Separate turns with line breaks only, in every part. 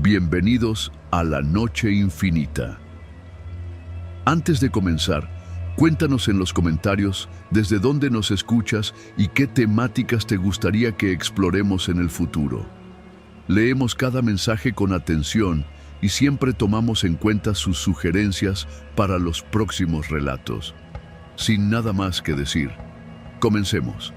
Bienvenidos a la Noche Infinita. Antes de comenzar, cuéntanos en los comentarios desde dónde nos escuchas y qué temáticas te gustaría que exploremos en el futuro. Leemos cada mensaje con atención y siempre tomamos en cuenta sus sugerencias para los próximos relatos. Sin nada más que decir, comencemos.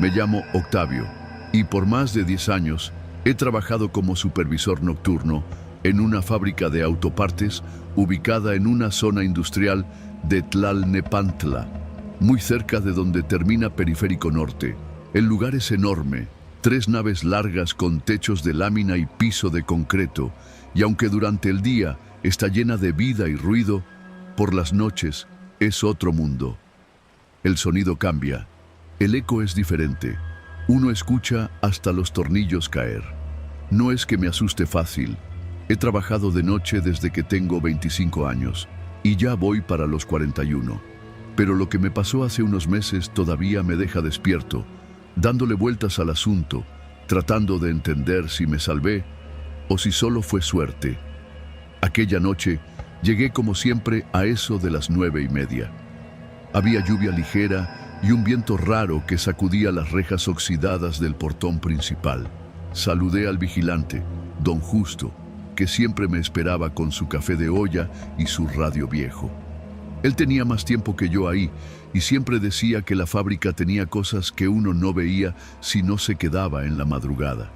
Me llamo Octavio y por más de 10 años he trabajado como supervisor nocturno en una fábrica de autopartes ubicada en una zona industrial de Tlalnepantla, muy cerca de donde termina Periférico Norte. El lugar es enorme, 3 naves largas con techos de lámina y piso de concreto, y aunque durante el día está llena de vida y ruido, por las noches es otro mundo. El sonido cambia, el eco es diferente. Uno escucha hasta los tornillos caer. No es que me asuste fácil. He trabajado de noche desde que tengo 25 años y ya voy para los 41. Pero lo que me pasó hace unos meses todavía me deja despierto, dándole vueltas al asunto, tratando de entender si me salvé o si solo fue suerte. Aquella noche llegué como siempre a eso de las 9:30. Había lluvia ligera y un viento raro que sacudía las rejas oxidadas del portón principal. Saludé al vigilante, don Justo, que siempre me esperaba con su café de olla y su radio viejo. Él tenía más tiempo que yo ahí y siempre decía que la fábrica tenía cosas que uno no veía si no se quedaba en la madrugada.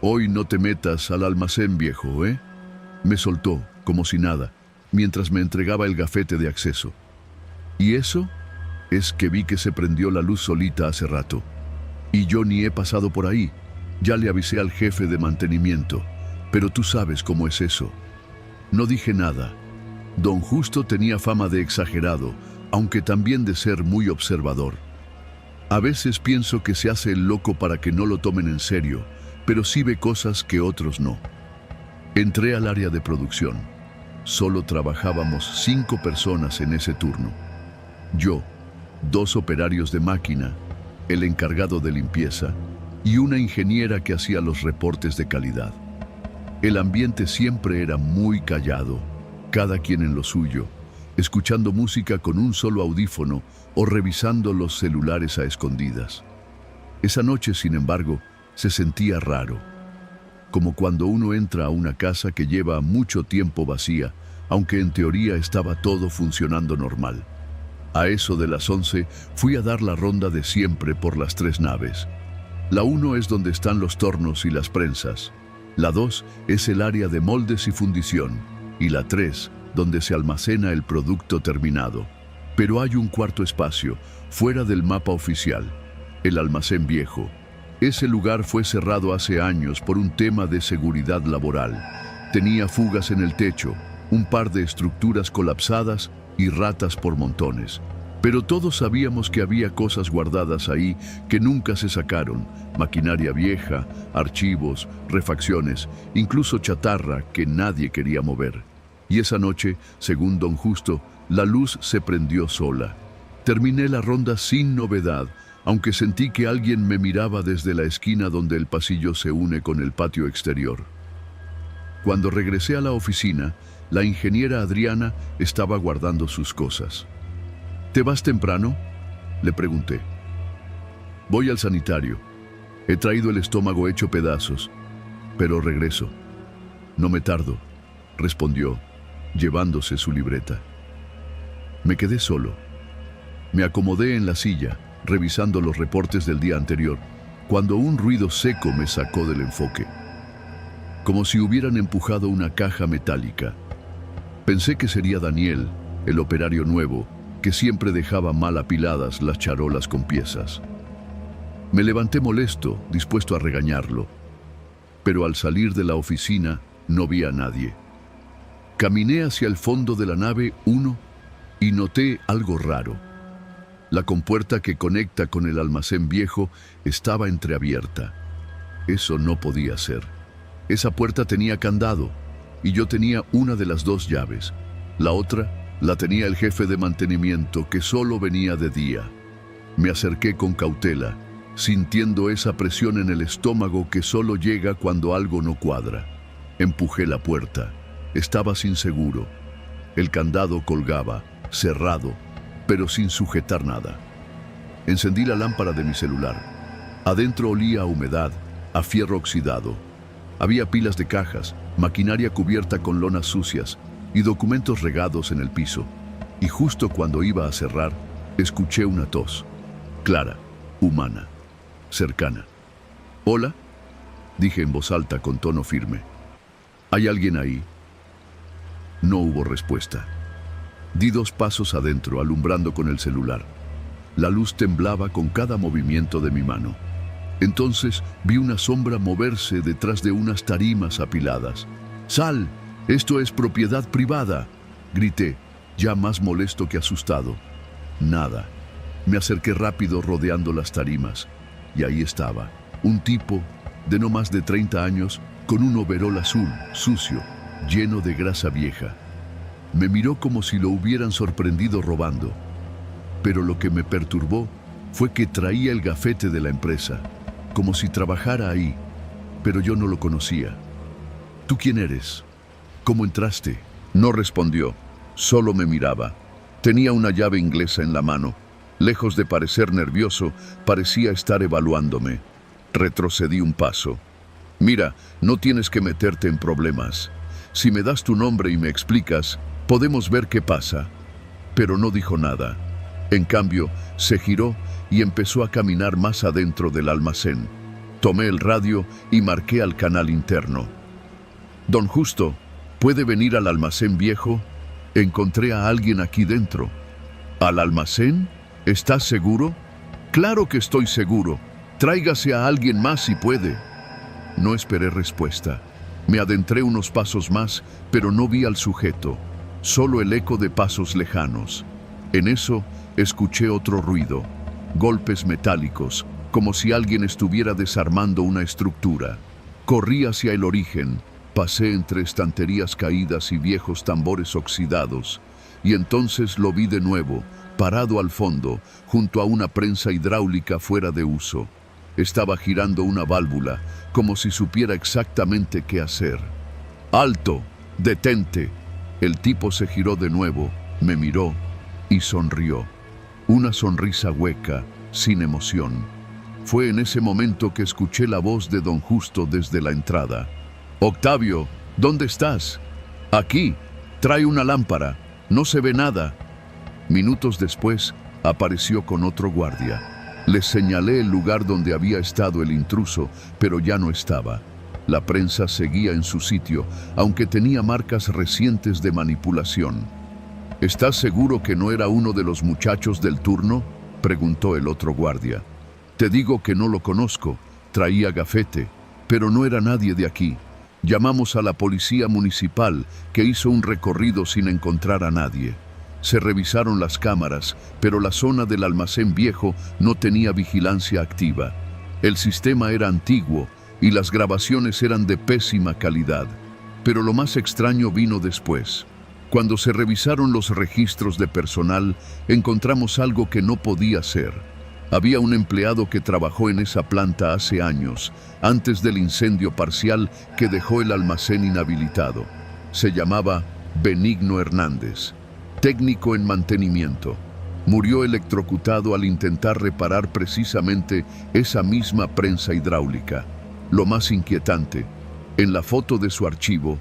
«Hoy no te metas al almacén viejo, ¿eh?», me soltó, como si nada, mientras me entregaba el gafete de acceso. «¿Y eso?», es que vi que se prendió la luz solita hace rato. Y yo ni he pasado por ahí. Ya le avisé al jefe de mantenimiento. Pero tú sabes cómo es eso. No dije nada. Don Justo tenía fama de exagerado, aunque también de ser muy observador. A veces pienso que se hace el loco para que no lo tomen en serio, pero sí ve cosas que otros no. Entré al área de producción. Solo trabajábamos 5 personas en ese turno. Yo, 2 operarios de máquina, el encargado de limpieza y una ingeniera que hacía los reportes de calidad. El ambiente siempre era muy callado, cada quien en lo suyo, escuchando música con un solo audífono o revisando los celulares a escondidas. Esa noche, sin embargo, se sentía raro, como cuando uno entra a una casa que lleva mucho tiempo vacía, aunque en teoría estaba todo funcionando normal. A eso de las 11 fui a dar la ronda de siempre por las 3 naves. La 1 es donde están los tornos y las prensas. La 2 es el área de moldes y fundición. Y la 3, donde se almacena el producto terminado. Pero hay un cuarto espacio, fuera del mapa oficial, el almacén viejo. Ese lugar fue cerrado hace años por un tema de seguridad laboral. Tenía fugas en el techo, un par de estructuras colapsadas y ratas por montones. Pero todos sabíamos que había cosas guardadas ahí que nunca se sacaron, maquinaria vieja, archivos, refacciones, incluso chatarra que nadie quería mover. Y esa noche, según don Justo, la luz se prendió sola. Terminé la ronda sin novedad, aunque sentí que alguien me miraba desde la esquina donde el pasillo se une con el patio exterior. Cuando regresé a la oficina, la ingeniera Adriana estaba guardando sus cosas. «¿Te vas temprano?», le pregunté. «Voy al sanitario. He traído el estómago hecho pedazos, pero regreso. No me tardo», respondió, llevándose su libreta. Me quedé solo. Me acomodé en la silla, revisando los reportes del día anterior, cuando un ruido seco me sacó del enfoque. Como si hubieran empujado una caja metálica. Pensé que sería Daniel, el operario nuevo, que siempre dejaba mal apiladas las charolas con piezas. Me levanté molesto, dispuesto a regañarlo. Pero al salir de la oficina, no vi a nadie. Caminé hacia el fondo de la nave 1 y noté algo raro. La compuerta que conecta con el almacén viejo estaba entreabierta. Eso no podía ser. Esa puerta tenía candado y yo tenía una de las 2 llaves. La otra la tenía el jefe de mantenimiento, que solo venía de día. Me acerqué con cautela, sintiendo esa presión en el estómago que solo llega cuando algo no cuadra. Empujé la puerta. Estaba sin seguro. El candado colgaba, cerrado, pero sin sujetar nada. Encendí la lámpara de mi celular. Adentro olía a humedad, a fierro oxidado. Había pilas de cajas, maquinaria cubierta con lonas sucias y documentos regados en el piso. Y justo cuando iba a cerrar, escuché una tos. Clara, humana, cercana. «¿Hola?», dije en voz alta con tono firme. «¿Hay alguien ahí?». No hubo respuesta. Di 2 pasos adentro, alumbrando con el celular. La luz temblaba con cada movimiento de mi mano. Entonces vi una sombra moverse detrás de unas tarimas apiladas. «¡Sal! Esto es propiedad privada», grité, ya más molesto que asustado. Nada. Me acerqué rápido rodeando las tarimas. Y ahí estaba, un tipo de no más de 30 años, con un overol azul, sucio, lleno de grasa vieja. Me miró como si lo hubieran sorprendido robando. Pero lo que me perturbó fue que traía el gafete de la empresa, como si trabajara ahí, pero yo no lo conocía. «¿Tú quién eres? ¿Cómo entraste?». No respondió, solo me miraba. Tenía una llave inglesa en la mano. Lejos de parecer nervioso, parecía estar evaluándome. Retrocedí un paso. «Mira, no tienes que meterte en problemas. Si me das tu nombre y me explicas, podemos ver qué pasa». Pero no dijo nada. En cambio, se giró y empezó a caminar más adentro del almacén. Tomé el radio y marqué al canal interno. «Don Justo, ¿puede venir al almacén viejo? Encontré a alguien aquí dentro». «¿Al almacén? ¿Estás seguro?». «Claro que estoy seguro. Tráigase a alguien más si puede». No esperé respuesta. Me adentré unos pasos más, pero no vi al sujeto, solo el eco de pasos lejanos. En eso, escuché otro ruido, golpes metálicos, como si alguien estuviera desarmando una estructura. Corrí hacia el origen, pasé entre estanterías caídas y viejos tambores oxidados, y entonces lo vi de nuevo, parado al fondo, junto a una prensa hidráulica fuera de uso. Estaba girando una válvula, como si supiera exactamente qué hacer. «¡Alto! ¡Detente!». El tipo se giró de nuevo, me miró y sonrió. Una sonrisa hueca, sin emoción. Fue en ese momento que escuché la voz de don Justo desde la entrada. «Octavio, ¿dónde estás?». «Aquí. Trae una lámpara. No se ve nada». Minutos después, apareció con otro guardia. Les señalé el lugar donde había estado el intruso, pero ya no estaba. La prensa seguía en su sitio, aunque tenía marcas recientes de manipulación. «¿Estás seguro que no era uno de los muchachos del turno?», preguntó el otro guardia. «Te digo que no lo conozco. Traía gafete, pero no era nadie de aquí. Llamamos a la policía municipal, que hizo un recorrido sin encontrar a nadie. Se revisaron las cámaras, pero la zona del almacén viejo no tenía vigilancia activa. El sistema era antiguo y las grabaciones eran de pésima calidad. Pero lo más extraño vino después. Cuando se revisaron los registros de personal, encontramos algo que no podía ser. Había un empleado que trabajó en esa planta hace años, antes del incendio parcial que dejó el almacén inhabilitado. Se llamaba Benigno Hernández, técnico en mantenimiento. Murió electrocutado al intentar reparar precisamente esa misma prensa hidráulica. Lo más inquietante, en la foto de su archivo,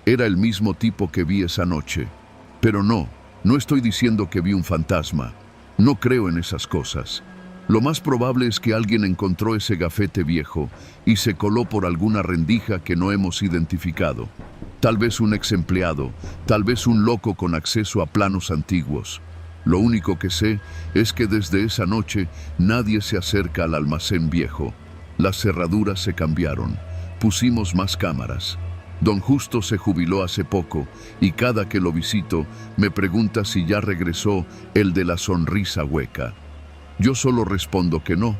era el mismo tipo que vi esa noche. Pero no estoy diciendo que vi un fantasma. No creo en esas cosas. Lo más probable es que alguien encontró ese gafete viejo y se coló por alguna rendija que no hemos identificado. Tal vez un ex empleado, tal vez un loco con acceso a planos antiguos. Lo único que sé es que desde esa noche nadie se acerca al almacén viejo. Las cerraduras se cambiaron, pusimos más cámaras. Don Justo se jubiló hace poco y cada que lo visito me pregunta si ya regresó el de la sonrisa hueca. Yo solo respondo que no,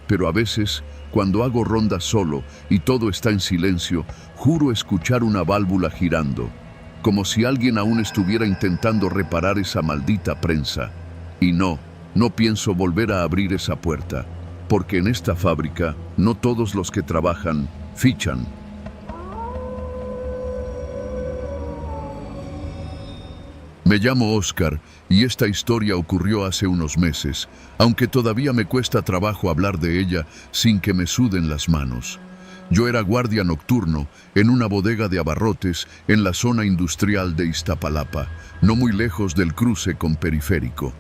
pero a veces, cuando hago ronda solo y todo está en silencio, juro escuchar una válvula girando, como si alguien aún estuviera intentando reparar esa maldita prensa. Y no pienso volver a abrir esa puerta, porque en esta fábrica no todos los que trabajan fichan. Me llamo Oscar y esta historia ocurrió hace unos meses, aunque todavía me cuesta trabajo hablar de ella sin que me suden las manos. Yo era guardia nocturno en una bodega de abarrotes en la zona industrial de Iztapalapa, no muy lejos del cruce con Periférico.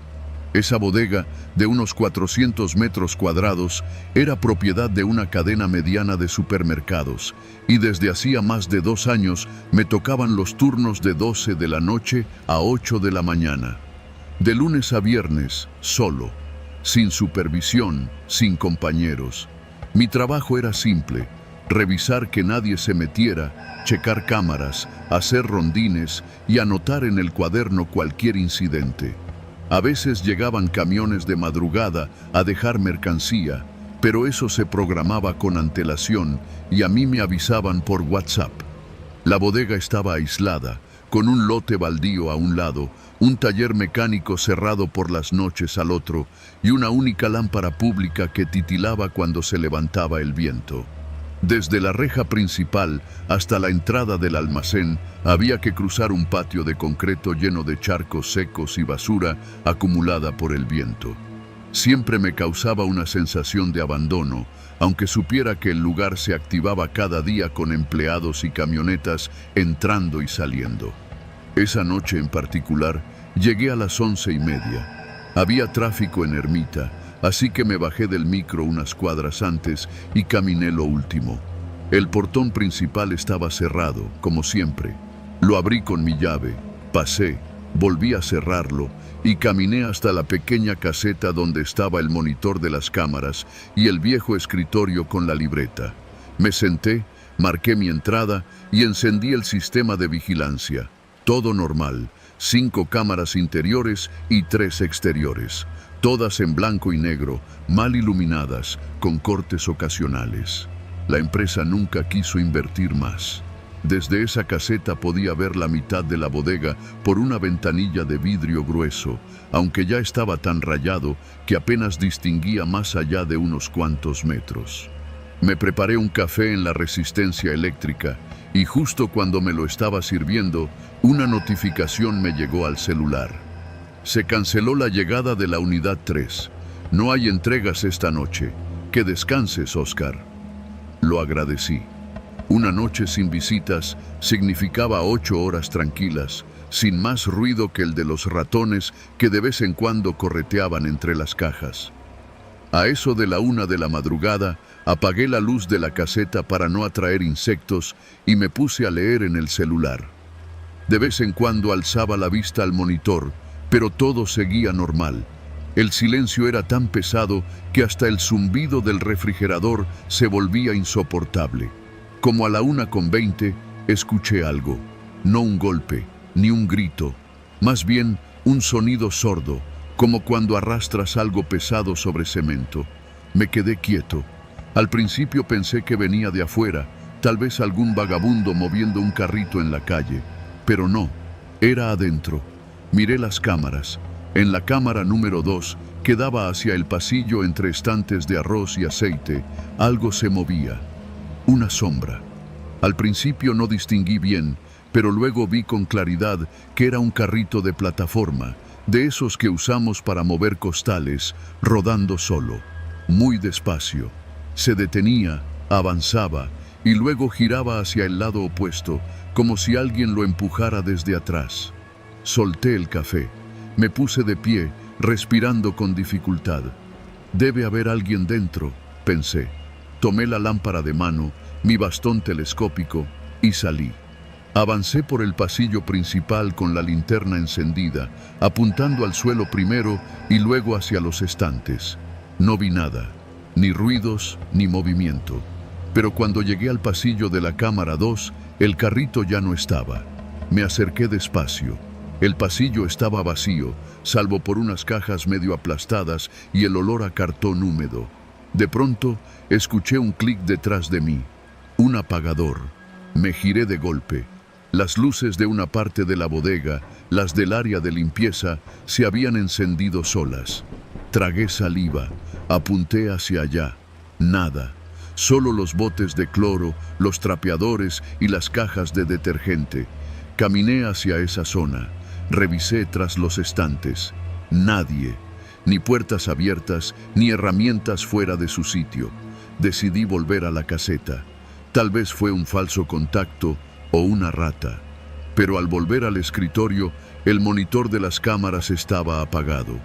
Esa bodega, de unos 400 metros cuadrados, era propiedad de una cadena mediana de supermercados, y desde hacía más de 2 años me tocaban los turnos de 12 de la noche a 8 de la mañana. De lunes a viernes, solo, sin supervisión, sin compañeros. Mi trabajo era simple: revisar que nadie se metiera, checar cámaras, hacer rondines y anotar en el cuaderno cualquier incidente. A veces llegaban camiones de madrugada a dejar mercancía, pero eso se programaba con antelación y a mí me avisaban por WhatsApp. La bodega estaba aislada, con un lote baldío a un lado, un taller mecánico cerrado por las noches al otro y una única lámpara pública que titilaba cuando se levantaba el viento. Desde la reja principal hasta la entrada del almacén había que cruzar un patio de concreto lleno de charcos secos y basura acumulada por el viento. Siempre me causaba una sensación de abandono, aunque supiera que el lugar se activaba cada día con empleados y camionetas entrando y saliendo. Esa noche en particular llegué a las 11:30. Había tráfico en Ermita, así que me bajé del micro unas cuadras antes y caminé lo último. El portón principal estaba cerrado, como siempre. Lo abrí con mi llave, pasé, volví a cerrarlo y caminé hasta la pequeña caseta donde estaba el monitor de las cámaras y el viejo escritorio con la libreta. Me senté, marqué mi entrada y encendí el sistema de vigilancia. Todo normal, 5 cámaras interiores y 3 exteriores. Todas en blanco y negro, mal iluminadas, con cortes ocasionales. La empresa nunca quiso invertir más. Desde esa caseta podía ver la mitad de la bodega por una ventanilla de vidrio grueso, aunque ya estaba tan rayado que apenas distinguía más allá de unos cuantos metros. Me preparé un café en la resistencia eléctrica y justo cuando me lo estaba sirviendo, una notificación me llegó al celular. Se canceló la llegada de la unidad 3. No hay entregas esta noche. Que descanses, Oscar. Lo agradecí. Una noche sin visitas significaba 8 horas tranquilas, sin más ruido que el de los ratones que de vez en cuando correteaban entre las cajas. A eso de la 1 de la madrugada, apagué la luz de la caseta para no atraer insectos y me puse a leer en el celular. De vez en cuando alzaba la vista al monitor, pero todo seguía normal. El silencio era tan pesado que hasta el zumbido del refrigerador se volvía insoportable. Como a la 1:20 escuché algo, no un golpe, ni un grito, más bien un sonido sordo, como cuando arrastras algo pesado sobre cemento. Me quedé quieto. Al principio pensé que venía de afuera, tal vez algún vagabundo moviendo un carrito en la calle, pero no, era adentro. Miré las cámaras. En la cámara número 2, que daba hacia el pasillo entre estantes de arroz y aceite, algo se movía. Una sombra. Al principio no distinguí bien, pero luego vi con claridad que era un carrito de plataforma, de esos que usamos para mover costales, rodando solo, muy despacio. Se detenía, avanzaba y luego giraba hacia el lado opuesto, como si alguien lo empujara desde atrás. Solté el café. Me puse de pie, respirando con dificultad. Debe haber alguien dentro, pensé. Tomé la lámpara de mano, mi bastón telescópico y salí. Avancé por el pasillo principal con la linterna encendida, apuntando al suelo primero y luego hacia los estantes. No vi nada, ni ruidos ni movimiento. Pero cuando llegué al pasillo de la cámara 2, el carrito ya no estaba. Me acerqué despacio. El pasillo estaba vacío, salvo por unas cajas medio aplastadas y el olor a cartón húmedo. De pronto, escuché un clic detrás de mí. Un apagador. Me giré de golpe. Las luces de una parte de la bodega, las del área de limpieza, se habían encendido solas. Tragué saliva. Apunté hacia allá. Nada. Solo los botes de cloro, los trapeadores y las cajas de detergente. Caminé hacia esa zona. Revisé tras los estantes. Nadie. Ni puertas abiertas, ni herramientas fuera de su sitio. Decidí volver a la caseta. Tal vez fue un falso contacto o una rata. Pero al volver al escritorio, el monitor de las cámaras estaba apagado,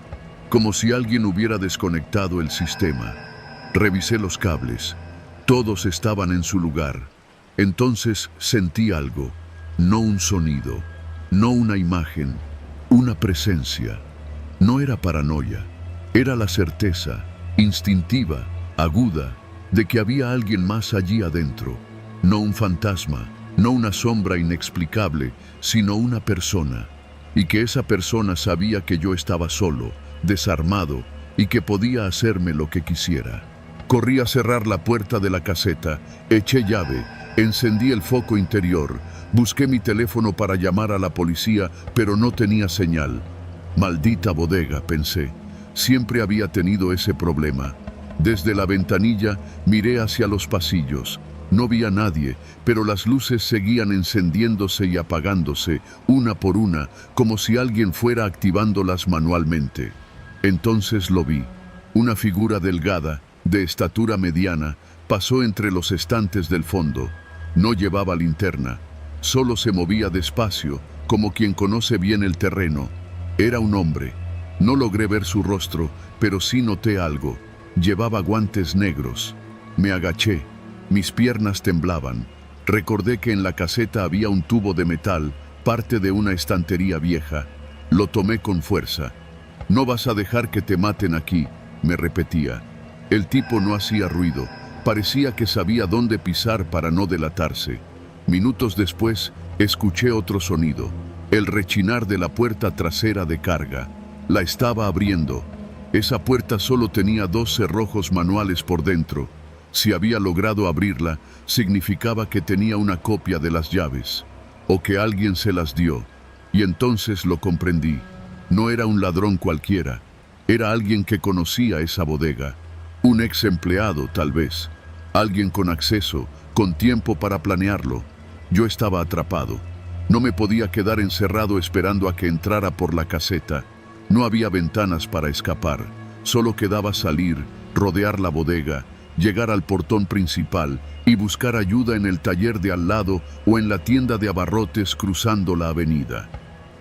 como si alguien hubiera desconectado el sistema. Revisé los cables. Todos estaban en su lugar. Entonces sentí algo. No un sonido, no una imagen, una presencia. No era paranoia, era la certeza, instintiva, aguda, de que había alguien más allí adentro. No un fantasma, no una sombra inexplicable, sino una persona. Y que esa persona sabía que yo estaba solo, desarmado, y que podía hacerme lo que quisiera. Corrí a cerrar la puerta de la caseta, eché llave, encendí el foco interior, busqué mi teléfono para llamar a la policía, pero no tenía señal. Maldita bodega, pensé. Siempre había tenido ese problema. Desde la ventanilla miré hacia los pasillos. No vi a nadie, pero las luces seguían encendiéndose y apagándose, una por una, como si alguien fuera activándolas manualmente. Entonces lo vi. Una figura delgada, de estatura mediana, pasó entre los estantes del fondo. No llevaba linterna. Solo se movía despacio, como quien conoce bien el terreno. Era un hombre. No logré ver su rostro, pero sí noté algo. Llevaba guantes negros. Me agaché. Mis piernas temblaban. Recordé que en la caseta había un tubo de metal, parte de una estantería vieja. Lo tomé con fuerza. «No vas a dejar que te maten aquí», me repetía. El tipo no hacía ruido. Parecía que sabía dónde pisar para no delatarse. Minutos después, escuché otro sonido. El rechinar de la puerta trasera de carga. La estaba abriendo. Esa puerta solo tenía 2 cerrojos manuales por dentro. Si había logrado abrirla, significaba que tenía una copia de las llaves, o que alguien se las dio. Y entonces lo comprendí. No era un ladrón cualquiera. Era alguien que conocía esa bodega. Un ex empleado, tal vez. Alguien con acceso, con tiempo para planearlo. Yo estaba atrapado. No me podía quedar encerrado esperando a que entrara por la caseta. No había ventanas para escapar. Solo quedaba salir, rodear la bodega, llegar al portón principal y buscar ayuda en el taller de al lado o en la tienda de abarrotes cruzando la avenida.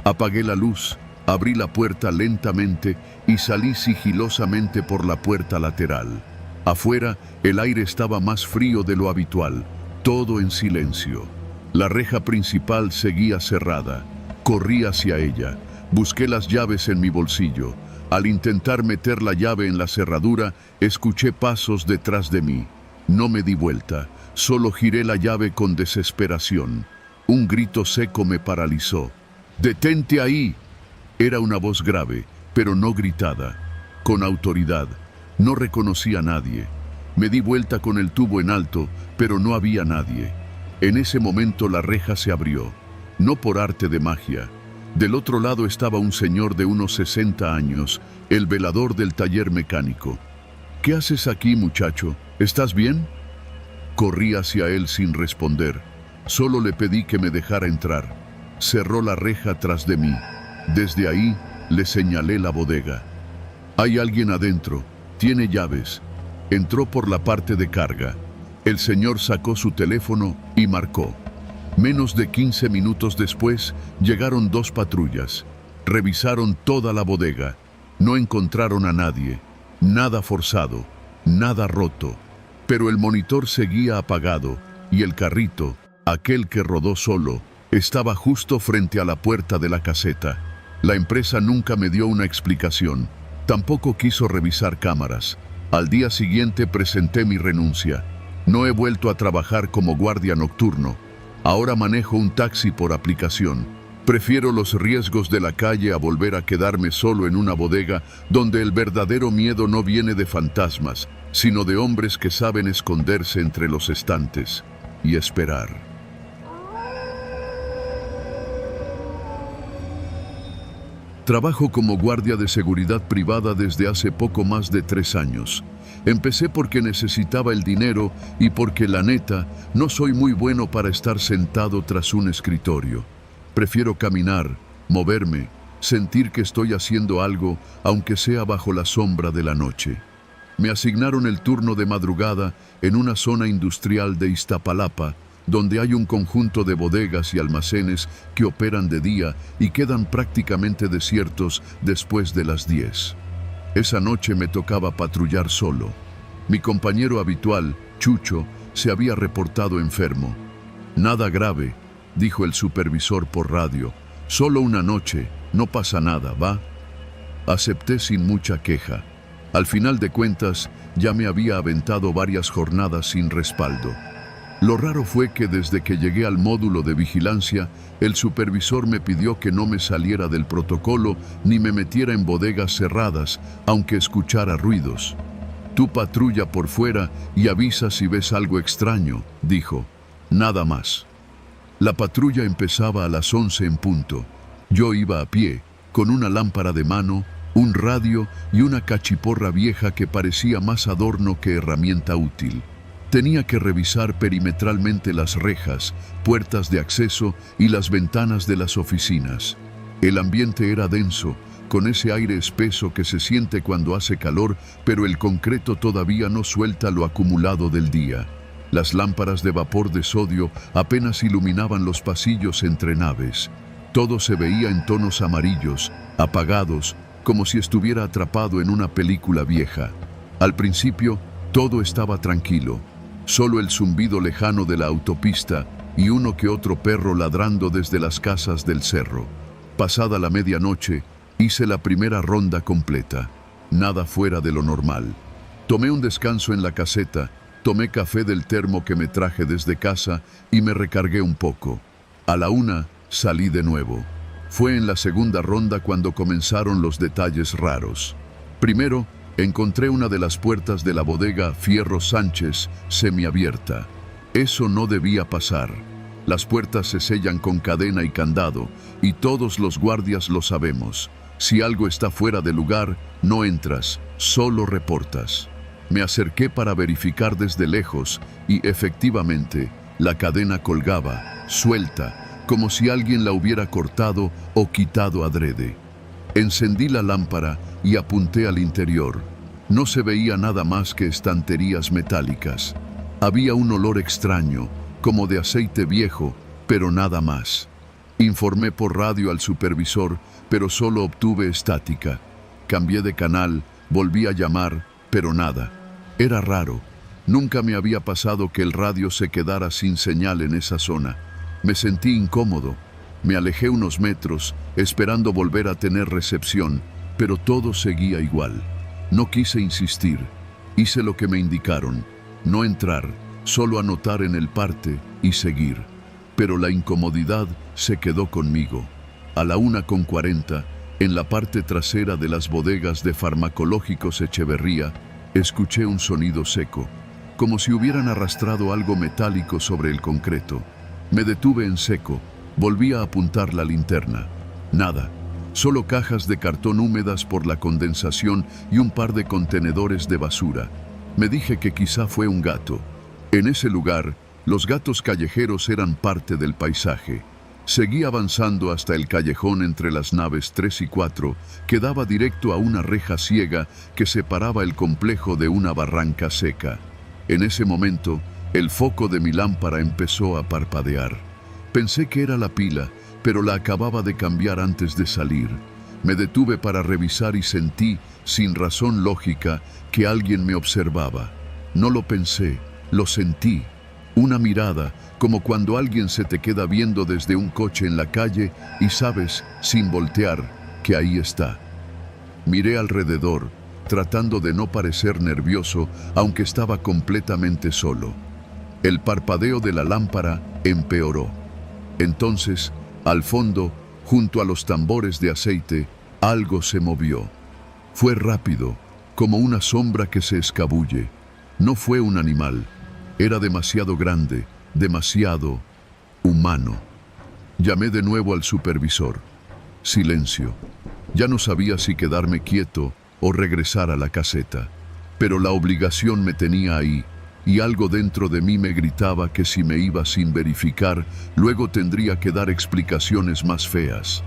Apagué la luz, abrí la puerta lentamente y salí sigilosamente por la puerta lateral. Afuera, el aire estaba más frío de lo habitual, todo en silencio. La reja principal seguía cerrada. Corrí hacia ella. Busqué las llaves en mi bolsillo. Al intentar meter la llave en la cerradura, escuché pasos detrás de mí. No me di vuelta, solo giré la llave con desesperación. Un grito seco me paralizó. «¡Detente ahí!». Era una voz grave, pero no gritada, con autoridad. No reconocí a nadie. Me di vuelta con el tubo en alto, pero no había nadie. En ese momento la reja se abrió, no por arte de magia. Del otro lado estaba un señor de unos 60 años, el velador del taller mecánico. «¿Qué haces aquí, muchacho? ¿Estás bien?». Corrí hacia él sin responder. Solo le pedí que me dejara entrar. Cerró la reja tras de mí. Desde ahí le señalé la bodega. «Hay alguien adentro. Tiene llaves». Entró por la parte de carga. El señor sacó su teléfono y marcó. Menos de 15 minutos después, llegaron 2 patrullas. Revisaron toda la bodega. No encontraron a nadie. Nada forzado, nada roto. Pero el monitor seguía apagado y el carrito, aquel que rodó solo, estaba justo frente a la puerta de la caseta. La empresa nunca me dio una explicación. Tampoco quiso revisar cámaras. Al día siguiente presenté mi renuncia. No he vuelto a trabajar como guardia nocturno. Ahora manejo un taxi por aplicación. Prefiero los riesgos de la calle a volver a quedarme solo en una bodega donde el verdadero miedo no viene de fantasmas, sino de hombres que saben esconderse entre los estantes y esperar. Trabajo como guardia de seguridad privada desde hace poco más de 3 años. Empecé porque necesitaba el dinero y porque, la neta, no soy muy bueno para estar sentado tras un escritorio. Prefiero caminar, moverme, sentir que estoy haciendo algo, aunque sea bajo la sombra de la noche. Me asignaron el turno de madrugada en una zona industrial de Iztapalapa, donde hay un conjunto de bodegas y almacenes que operan de día y quedan prácticamente desiertos después de las 10. Esa noche me tocaba patrullar solo. Mi compañero habitual, Chucho, se había reportado enfermo. «Nada grave», dijo el supervisor por radio. «Solo una noche, no pasa nada, ¿va?» Acepté sin mucha queja. Al final de cuentas, ya me había aventado varias jornadas sin respaldo. Lo raro fue que desde que llegué al módulo de vigilancia, el supervisor me pidió que no me saliera del protocolo ni me metiera en bodegas cerradas, aunque escuchara ruidos. «Tú patrulla por fuera y avisa si ves algo extraño», dijo. Nada más. La patrulla empezaba a las 11 en punto. Yo iba a pie, con una lámpara de mano, un radio y una cachiporra vieja que parecía más adorno que herramienta útil. Tenía que revisar perimetralmente las rejas, puertas de acceso y las ventanas de las oficinas. El ambiente era denso, con ese aire espeso que se siente cuando hace calor, pero el concreto todavía no suelta lo acumulado del día. Las lámparas de vapor de sodio apenas iluminaban los pasillos entre naves. Todo se veía en tonos amarillos, apagados, como si estuviera atrapado en una película vieja. Al principio, todo estaba tranquilo. Solo el zumbido lejano de la autopista y uno que otro perro ladrando desde las casas del cerro. Pasada la medianoche, hice la primera ronda completa. Nada fuera de lo normal. Tomé un descanso en la caseta, tomé café del termo que me traje desde casa y me recargué un poco. A la 1 salí de nuevo. Fue en la segunda ronda cuando comenzaron los detalles raros. Primero, encontré una de las puertas de la bodega Fierro Sánchez semiabierta. Eso no debía pasar. Las puertas se sellan con cadena y candado, y todos los guardias lo sabemos. Si algo está fuera de lugar, no entras, solo reportas. Me acerqué para verificar desde lejos y efectivamente la cadena colgaba, suelta, como si alguien la hubiera cortado o quitado adrede. Encendí la lámpara y apunté al interior. No se veía nada más que estanterías metálicas. Había un olor extraño, como de aceite viejo, pero nada más. Informé por radio al supervisor, pero solo obtuve estática. Cambié de canal, volví a llamar, pero nada. Era raro. Nunca me había pasado que el radio se quedara sin señal en esa zona. Me sentí incómodo. Me alejé unos metros, esperando volver a tener recepción, pero todo seguía igual. No quise insistir. Hice lo que me indicaron. No entrar, solo anotar en el parte y seguir. Pero la incomodidad se quedó conmigo. A la 1:40, en la parte trasera de las bodegas de farmacológicos Echeverría, escuché un sonido seco, como si hubieran arrastrado algo metálico sobre el concreto. Me detuve en seco, volví a apuntar la linterna. Nada, solo cajas de cartón húmedas por la condensación y un par de contenedores de basura. Me dije que quizá fue un gato. En ese lugar, los gatos callejeros eran parte del paisaje. Seguí avanzando hasta el callejón entre las naves 3 y 4, que daba directo a una reja ciega que separaba el complejo de una barranca seca. En ese momento, el foco de mi lámpara empezó a parpadear. Pensé que era la pila, pero la acababa de cambiar antes de salir. Me detuve para revisar y sentí, sin razón lógica, que alguien me observaba. No lo pensé, lo sentí. Una mirada, como cuando alguien se te queda viendo desde un coche en la calle y sabes, sin voltear, que ahí está. Miré alrededor, tratando de no parecer nervioso, aunque estaba completamente solo. El parpadeo de la lámpara empeoró. Entonces, al fondo, junto a los tambores de aceite, algo se movió. Fue rápido, como una sombra que se escabulle. No fue un animal. Era demasiado grande, demasiado humano. Llamé de nuevo al supervisor. Silencio. Ya no sabía si quedarme quieto o regresar a la caseta. Pero la obligación me tenía ahí, y algo dentro de mí me gritaba que si me iba sin verificar, luego tendría que dar explicaciones más feas.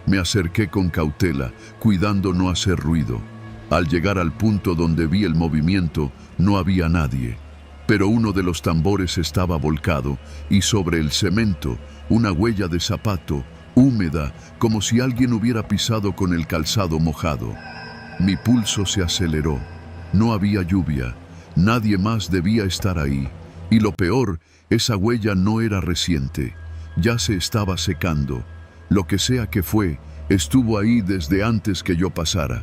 Me acerqué con cautela, cuidando no hacer ruido. Al llegar al punto donde vi el movimiento, no había nadie. Pero uno de los tambores estaba volcado y sobre el cemento, una huella de zapato, húmeda, como si alguien hubiera pisado con el calzado mojado. Mi pulso se aceleró. No había lluvia. Nadie más debía estar ahí. Y lo peor, esa huella no era reciente. Ya se estaba secando. Lo que sea que fue, estuvo ahí desde antes que yo pasara.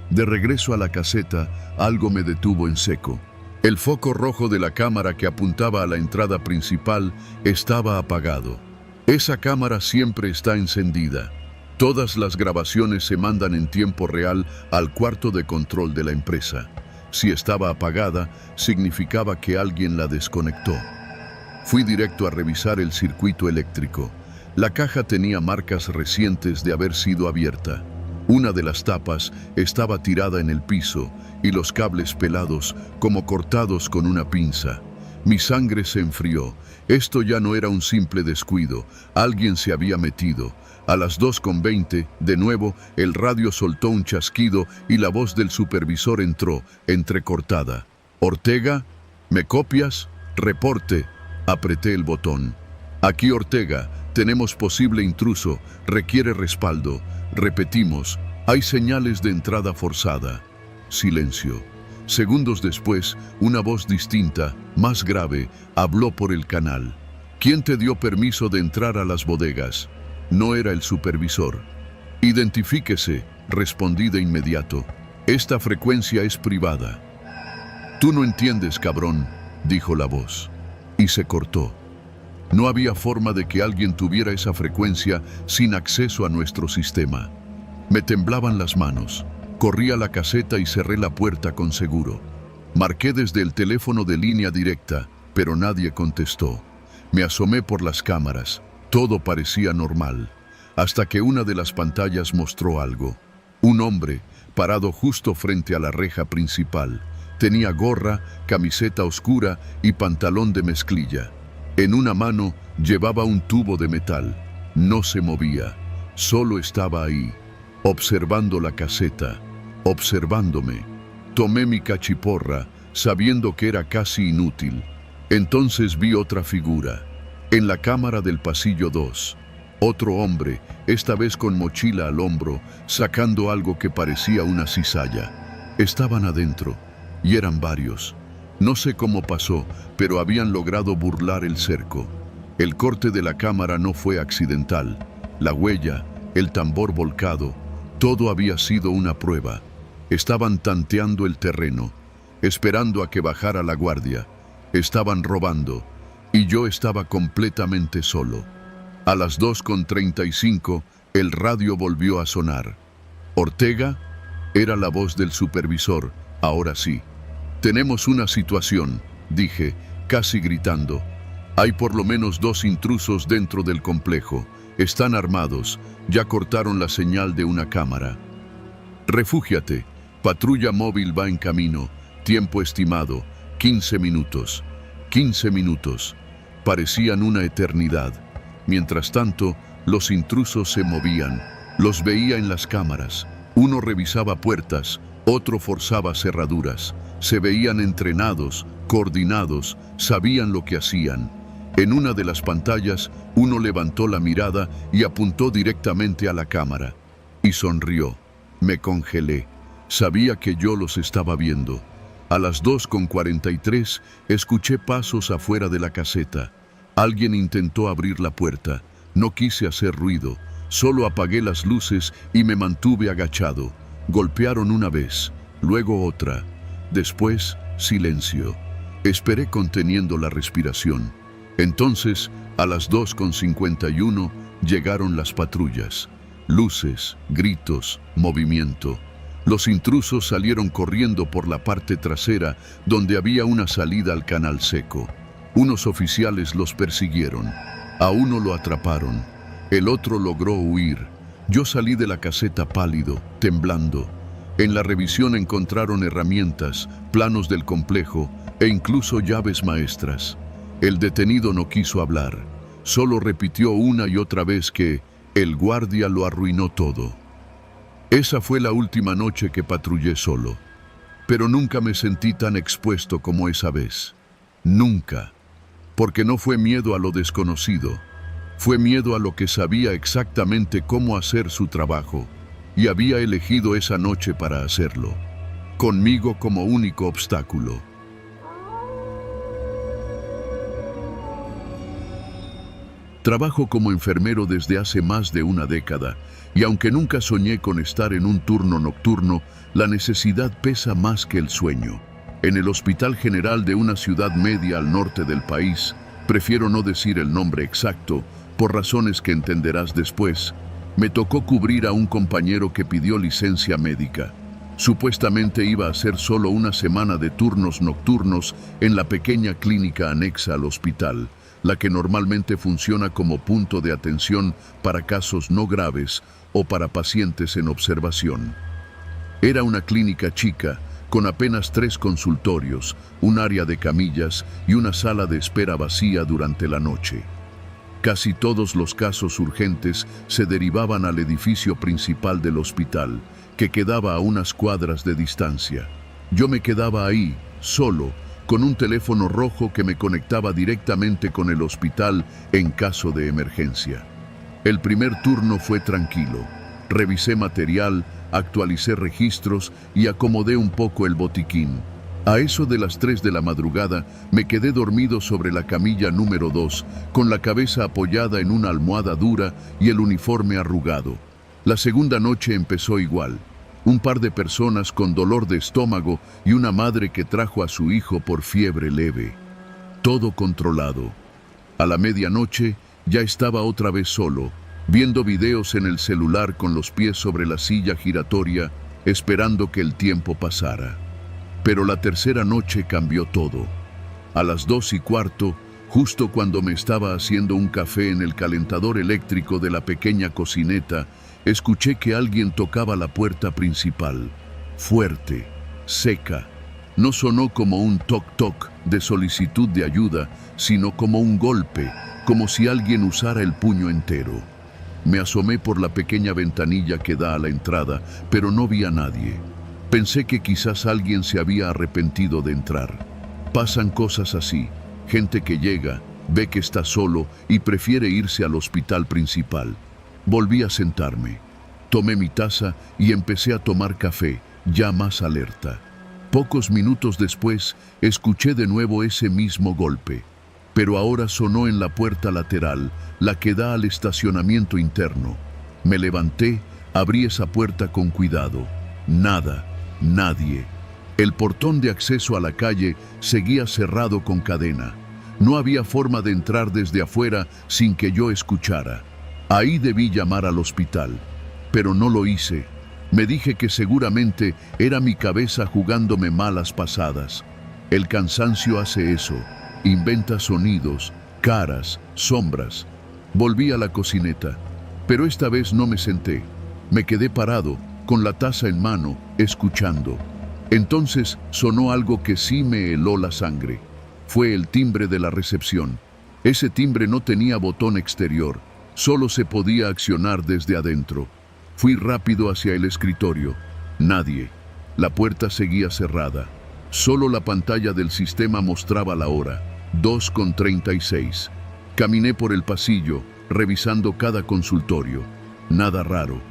De regreso a la caseta, algo me detuvo en seco. El foco rojo de la cámara que apuntaba a la entrada principal estaba apagado. Esa cámara siempre está encendida. Todas las grabaciones se mandan en tiempo real al cuarto de control de la empresa. Si estaba apagada, significaba que alguien la desconectó. Fui directo a revisar el circuito eléctrico. La caja tenía marcas recientes de haber sido abierta. Una de las tapas estaba tirada en el piso y los cables pelados como cortados con una pinza. Mi sangre se enfrió. Esto ya no era un simple descuido. Alguien se había metido. A las 2:20, de nuevo, el radio soltó un chasquido y la voz del supervisor entró, entrecortada. «Ortega, ¿me copias? Reporte». Apreté el botón. «Aquí Ortega, tenemos posible intruso, requiere respaldo». Repetimos, «Hay señales de entrada forzada». Silencio. Segundos después, una voz distinta, más grave, habló por el canal. «¿Quién te dio permiso de entrar a las bodegas?» No era el supervisor. «Identifíquese», respondí de inmediato. «Esta frecuencia es privada». «Tú no entiendes, cabrón», dijo la voz. Y se cortó. No había forma de que alguien tuviera esa frecuencia sin acceso a nuestro sistema. Me temblaban las manos. Corrí a la caseta y cerré la puerta con seguro. Marqué desde el teléfono de línea directa, pero nadie contestó. Me asomé por las cámaras. Todo parecía normal, hasta que una de las pantallas mostró algo. Un hombre, parado justo frente a la reja principal. Tenía gorra, camiseta oscura y pantalón de mezclilla. En una mano llevaba un tubo de metal. No se movía, solo estaba ahí, observando la caseta, observándome. Tomé mi cachiporra, sabiendo que era casi inútil. Entonces vi otra figura. En la cámara del pasillo 2, otro hombre, esta vez con mochila al hombro, sacando algo que parecía una cizalla. Estaban adentro, y eran varios. No sé cómo pasó, pero habían logrado burlar el cerco. El corte de la cámara no fue accidental. La huella, el tambor volcado, todo había sido una prueba. Estaban tanteando el terreno, esperando a que bajara la guardia. Estaban robando. Y yo estaba completamente solo. A las 2:35, el radio volvió a sonar. «Ortega», era la voz del supervisor, ahora sí. «Tenemos una situación», dije, casi gritando. «Hay por lo menos 2 intrusos dentro del complejo. Están armados, ya cortaron la señal de una cámara». «Refúgiate, patrulla móvil va en camino, tiempo estimado, 15 minutos». 15 minutos. Parecían una eternidad. Mientras tanto, los intrusos se movían. Los veía en las cámaras. Uno revisaba puertas, otro forzaba cerraduras. Se veían entrenados, coordinados, sabían lo que hacían. En una de las pantallas, uno levantó la mirada y apuntó directamente a la cámara. Y sonrió. Me congelé. Sabía que yo los estaba viendo. A las 2:43 escuché pasos afuera de la caseta. Alguien intentó abrir la puerta. No quise hacer ruido. Solo apagué las luces y me mantuve agachado. Golpearon una vez, luego otra. Después, silencio. Esperé conteniendo la respiración. Entonces, a las 2:51 llegaron las patrullas. Luces, gritos, movimiento. Los intrusos salieron corriendo por la parte trasera, donde había una salida al canal seco. Unos oficiales los persiguieron. A uno lo atraparon. El otro logró huir. Yo salí de la caseta pálido, temblando. En la revisión encontraron herramientas, planos del complejo e incluso llaves maestras. El detenido no quiso hablar. Solo repitió una y otra vez que El guardia lo arruinó todo. Esa fue la última noche que patrullé solo, pero nunca me sentí tan expuesto como esa vez. Nunca, porque no fue miedo a lo desconocido, fue miedo a lo que sabía exactamente cómo hacer su trabajo, y había elegido esa noche para hacerlo, conmigo como único obstáculo. Trabajo como enfermero desde hace más de una década, y aunque nunca soñé con estar en un turno nocturno, la necesidad pesa más que el sueño. En el Hospital General de una ciudad media al norte del país, prefiero no decir el nombre exacto, por razones que entenderás después, me tocó cubrir a un compañero que pidió licencia médica. Supuestamente iba a hacer solo una semana de turnos nocturnos en la pequeña clínica anexa al hospital, la que normalmente funciona como punto de atención para casos no graves o para pacientes en observación. Era una clínica chica, con apenas 3 consultorios, un área de camillas y una sala de espera vacía durante la noche. Casi todos los casos urgentes se derivaban al edificio principal del hospital, que quedaba a unas cuadras de distancia. Yo me quedaba ahí, solo, con un teléfono rojo que me conectaba directamente con el hospital en caso de emergencia. El primer turno fue tranquilo. Revisé material, actualicé registros y acomodé un poco el botiquín. A eso de las 3 de la madrugada me quedé dormido sobre la camilla número 2, con la cabeza apoyada en una almohada dura y el uniforme arrugado. La segunda noche empezó igual. Un par de personas con dolor de estómago y una madre que trajo a su hijo por fiebre leve. Todo controlado. A la medianoche ya estaba otra vez solo, viendo videos en el celular con los pies sobre la silla giratoria, esperando que el tiempo pasara. Pero la tercera noche cambió todo. A las 2:15, justo cuando me estaba haciendo un café en el calentador eléctrico de la pequeña cocineta, escuché que alguien tocaba la puerta principal. Fuerte, seca. No sonó como un toc-toc de solicitud de ayuda, sino como un golpe, como si alguien usara el puño entero. Me asomé por la pequeña ventanilla que da a la entrada, pero no vi a nadie. Pensé que quizás alguien se había arrepentido de entrar. Pasan cosas así. Gente que llega, ve que está solo y prefiere irse al hospital principal. Volví a sentarme. Tomé mi taza y empecé a tomar café, ya más alerta. Pocos minutos después, escuché de nuevo ese mismo golpe. Pero ahora sonó en la puerta lateral, la que da al estacionamiento interno. Me levanté, abrí esa puerta con cuidado. Nada, nadie. El portón de acceso a la calle seguía cerrado con cadena. No había forma de entrar desde afuera sin que yo escuchara. Ahí debí llamar al hospital, pero no lo hice. Me dije que seguramente era mi cabeza jugándome malas pasadas. El cansancio hace eso, inventa sonidos, caras, sombras. Volví a la cocineta, pero esta vez no me senté. Me quedé parado, con la taza en mano, escuchando. Entonces sonó algo que sí me heló la sangre. Fue el timbre de la recepción. Ese timbre no tenía botón exterior. Solo se podía accionar desde adentro. Fui rápido hacia el escritorio. Nadie. La puerta seguía cerrada. Solo la pantalla del sistema mostraba la hora, 2:36. Caminé por el pasillo, revisando cada consultorio. Nada raro.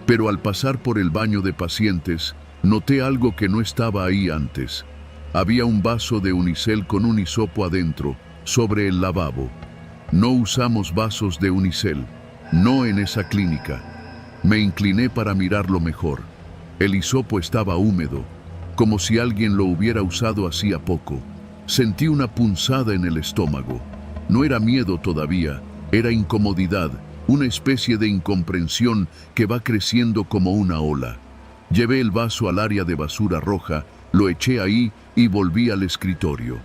Pero al pasar por el baño de pacientes, noté algo que no estaba ahí antes. Había un vaso de unicel con un hisopo adentro, sobre el lavabo. No usamos vasos de unicel, no en esa clínica. Me incliné para mirarlo mejor. El hisopo estaba húmedo, como si alguien lo hubiera usado hacía poco. Sentí una punzada en el estómago. No era miedo todavía, era incomodidad, una especie de incomprensión que va creciendo como una ola. Llevé el vaso al área de basura roja, lo eché ahí y volví al escritorio.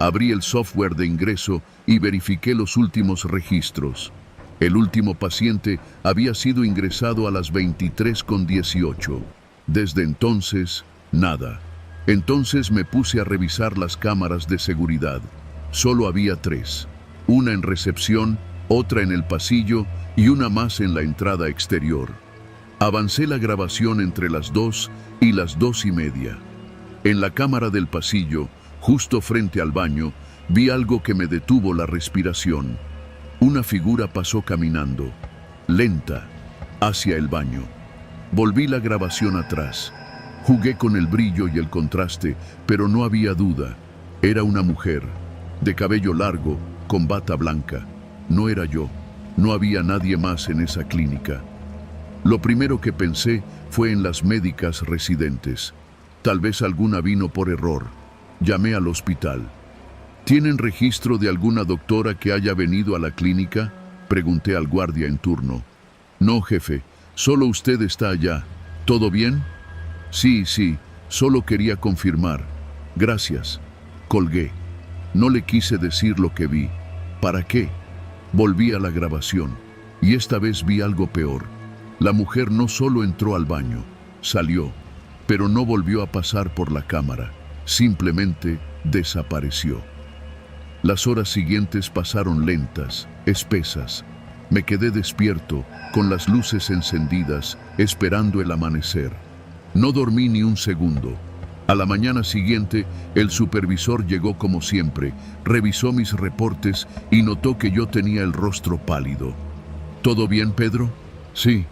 Abrí el software de ingreso y verifiqué los últimos registros. El último paciente había sido ingresado a las 23:18. Desde entonces, nada. Entonces me puse a revisar las cámaras de seguridad. Solo había 3. Una en recepción, otra en el pasillo y una más en la entrada exterior. Avancé la grabación entre las 2 y las 2:30. En la cámara del pasillo, justo frente al baño, vi algo que me detuvo la respiración. Una figura pasó caminando, lenta, hacia el baño. Volví la grabación atrás. Jugué con el brillo y el contraste, pero no había duda. Era una mujer, de cabello largo, con bata blanca. No era yo. No había nadie más en esa clínica. Lo primero que pensé fue en las médicas residentes. Tal vez alguna vino por error. Llamé al hospital. ¿Tienen registro de alguna doctora que haya venido a la clínica?, pregunté al guardia en turno. No, jefe, solo usted está allá. ¿Todo bien? Sí, solo quería confirmar. Gracias. Colgué. No le quise decir lo que vi. ¿Para qué? Volví a la grabación, y esta vez vi algo peor. La mujer no solo entró al baño, salió, pero no volvió a pasar por la cámara. Simplemente desapareció. Las horas siguientes pasaron lentas, espesas. Me quedé despierto, con las luces encendidas, esperando el amanecer. No dormí ni un segundo. A la mañana siguiente, el supervisor llegó como siempre, revisó mis reportes y notó que yo tenía el rostro pálido. ¿Todo bien, Pedro? Sí,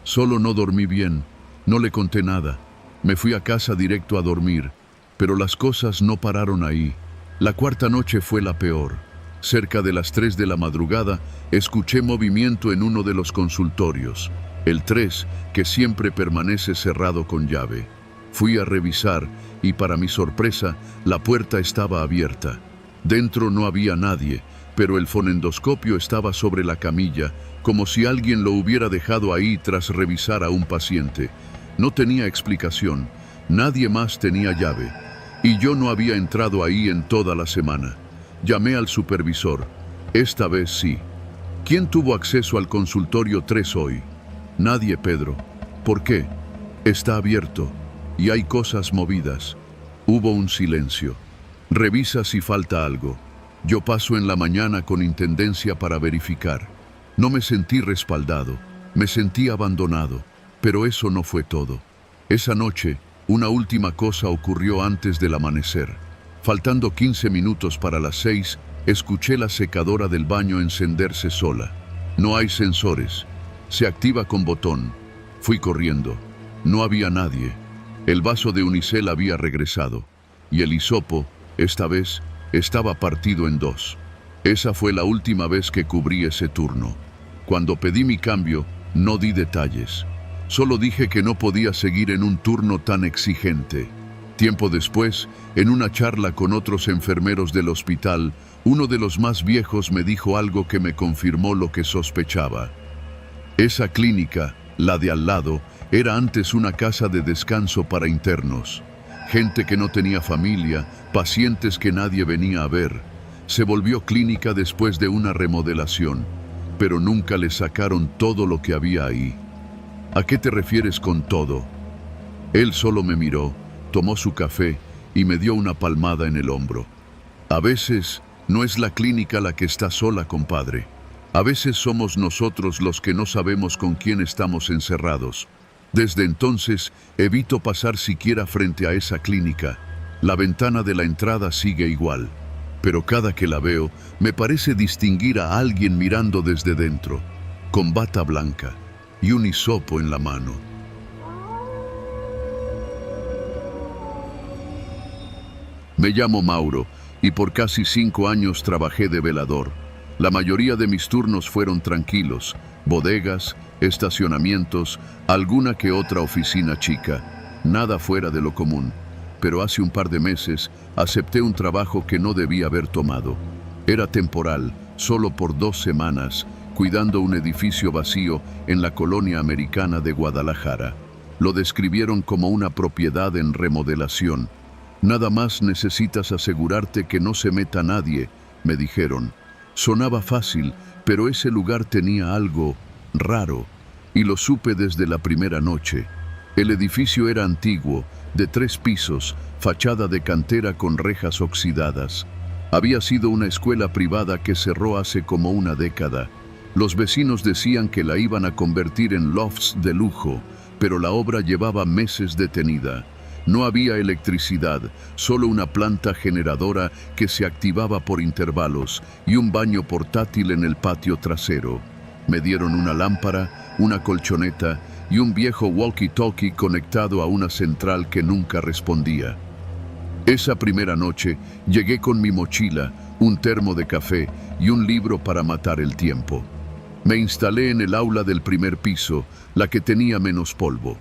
solo no dormí bien. No le conté nada. Me fui a casa directo a dormir, pero las cosas no pararon ahí. La cuarta noche fue la peor. Cerca de las 3 de la madrugada, escuché movimiento en uno de los consultorios, el 3, que siempre permanece cerrado con llave. Fui a revisar y, para mi sorpresa, la puerta estaba abierta. Dentro no había nadie, pero el fonendoscopio estaba sobre la camilla, como si alguien lo hubiera dejado ahí tras revisar a un paciente. No tenía explicación. Nadie más tenía llave. Y yo no había entrado ahí en toda la semana. Llamé al supervisor. Esta vez sí. ¿Quién tuvo acceso al consultorio 3 hoy? Nadie, Pedro. ¿Por qué? Está abierto. Y hay cosas movidas. Hubo un silencio. Revisa si falta algo. Yo paso en la mañana con intendencia para verificar. No me sentí respaldado. Me sentí abandonado. Pero eso no fue todo. Esa noche, una última cosa ocurrió antes del amanecer. Faltando 15 minutos para las 6, escuché la secadora del baño encenderse sola. No hay sensores. Se activa con botón. Fui corriendo. No había nadie. El vaso de unicel había regresado. Y el hisopo, esta vez, estaba partido en 2. Esa fue la última vez que cubrí ese turno. Cuando pedí mi cambio, no di detalles. Solo dije que no podía seguir en un turno tan exigente. Tiempo después, en una charla con otros enfermeros del hospital, uno de los más viejos me dijo algo que me confirmó lo que sospechaba. Esa clínica, la de al lado, era antes una casa de descanso para internos. Gente que no tenía familia, pacientes que nadie venía a ver. Se volvió clínica después de una remodelación, pero nunca le sacaron todo lo que había ahí. ¿A qué te refieres con todo? Él solo me miró, tomó su café y me dio una palmada en el hombro. A veces no es la clínica la que está sola, compadre. A veces somos nosotros los que no sabemos con quién estamos encerrados. Desde entonces, evito pasar siquiera frente a esa clínica. La ventana de la entrada sigue igual, pero cada que la veo, me parece distinguir a alguien mirando desde dentro, con bata blanca y un hisopo en la mano. Me llamo Mauro y por casi 5 años trabajé de velador. La mayoría de mis turnos fueron tranquilos, bodegas, estacionamientos, alguna que otra oficina chica, nada fuera de lo común. Pero hace un par de meses acepté un trabajo que no debía haber tomado. Era temporal, solo por 2 semanas, cuidando un edificio vacío en la colonia americana de Guadalajara. Lo describieron como una propiedad en remodelación. Nada más necesitas asegurarte que no se meta nadie, me dijeron. Sonaba fácil, pero ese lugar tenía algo raro, y lo supe desde la primera noche. El edificio era antiguo, de 3 pisos, fachada de cantera con rejas oxidadas. Había sido una escuela privada que cerró hace como una década. Los vecinos decían que la iban a convertir en lofts de lujo, pero la obra llevaba meses detenida. No había electricidad, solo una planta generadora que se activaba por intervalos y un baño portátil en el patio trasero. Me dieron una lámpara, una colchoneta y un viejo walkie-talkie conectado a una central que nunca respondía. Esa primera noche llegué con mi mochila, un termo de café y un libro para matar el tiempo. Me instalé en el aula del primer piso, la que tenía menos polvo.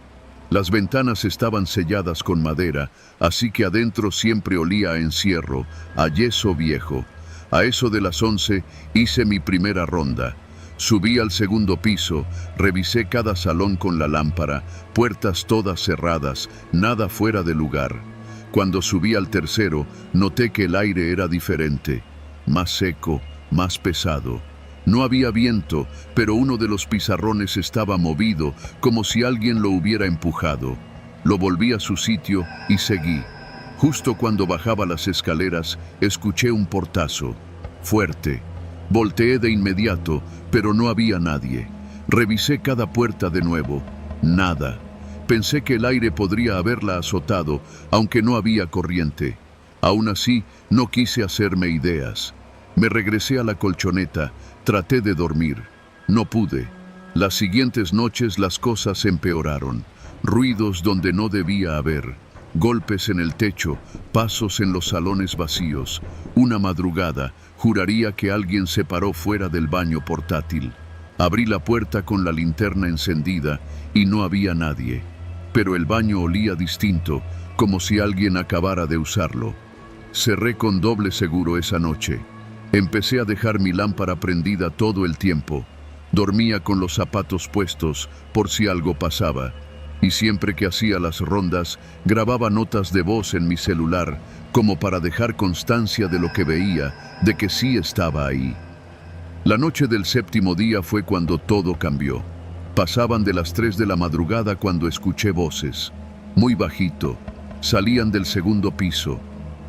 Las ventanas estaban selladas con madera, así que adentro siempre olía a encierro, a yeso viejo. A eso de las 11 hice mi primera ronda. Subí al segundo piso, revisé cada salón con la lámpara, puertas todas cerradas, nada fuera de lugar. Cuando subí al tercero, noté que el aire era diferente, más seco, más pesado. No había viento, pero uno de los pizarrones estaba movido, como si alguien lo hubiera empujado. Lo volví a su sitio y seguí. Justo cuando bajaba las escaleras, escuché un portazo, fuerte. Volteé de inmediato, pero no había nadie. Revisé cada puerta de nuevo. Nada. Pensé que el aire podría haberla azotado, aunque no había corriente. Aún así, no quise hacerme ideas. Me regresé a la colchoneta, traté de dormir. No pude. Las siguientes noches las cosas empeoraron. Ruidos donde no debía haber. Golpes en el techo, pasos en los salones vacíos. Una madrugada, juraría que alguien se paró fuera del baño portátil. Abrí la puerta con la linterna encendida y no había nadie. Pero el baño olía distinto, como si alguien acabara de usarlo. Cerré con doble seguro esa noche. Empecé a dejar mi lámpara prendida todo el tiempo. Dormía con los zapatos puestos por si algo pasaba. Y siempre que hacía las rondas, grababa notas de voz en mi celular, como para dejar constancia de lo que veía, de que sí estaba ahí. La noche del séptimo día fue cuando todo cambió. Pasaban de las 3 de la madrugada cuando escuché voces. Muy bajito. Salían del segundo piso.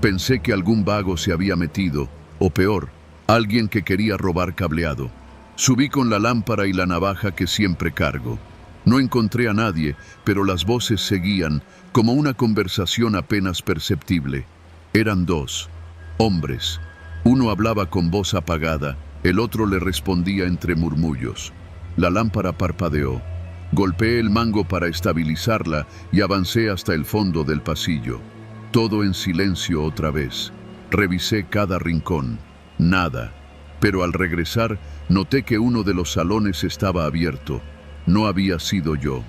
Pensé que algún vago se había metido, o peor, alguien que quería robar cableado. Subí con la lámpara y la navaja que siempre cargo. No encontré a nadie, pero las voces seguían, como una conversación apenas perceptible. Eran dos, hombres. Uno hablaba con voz apagada, el otro le respondía entre murmullos. La lámpara parpadeó. Golpeé el mango para estabilizarla y avancé hasta el fondo del pasillo. Todo en silencio otra vez. Revisé cada rincón. Nada. Pero al regresar, noté que uno de los salones estaba abierto. No había sido yo.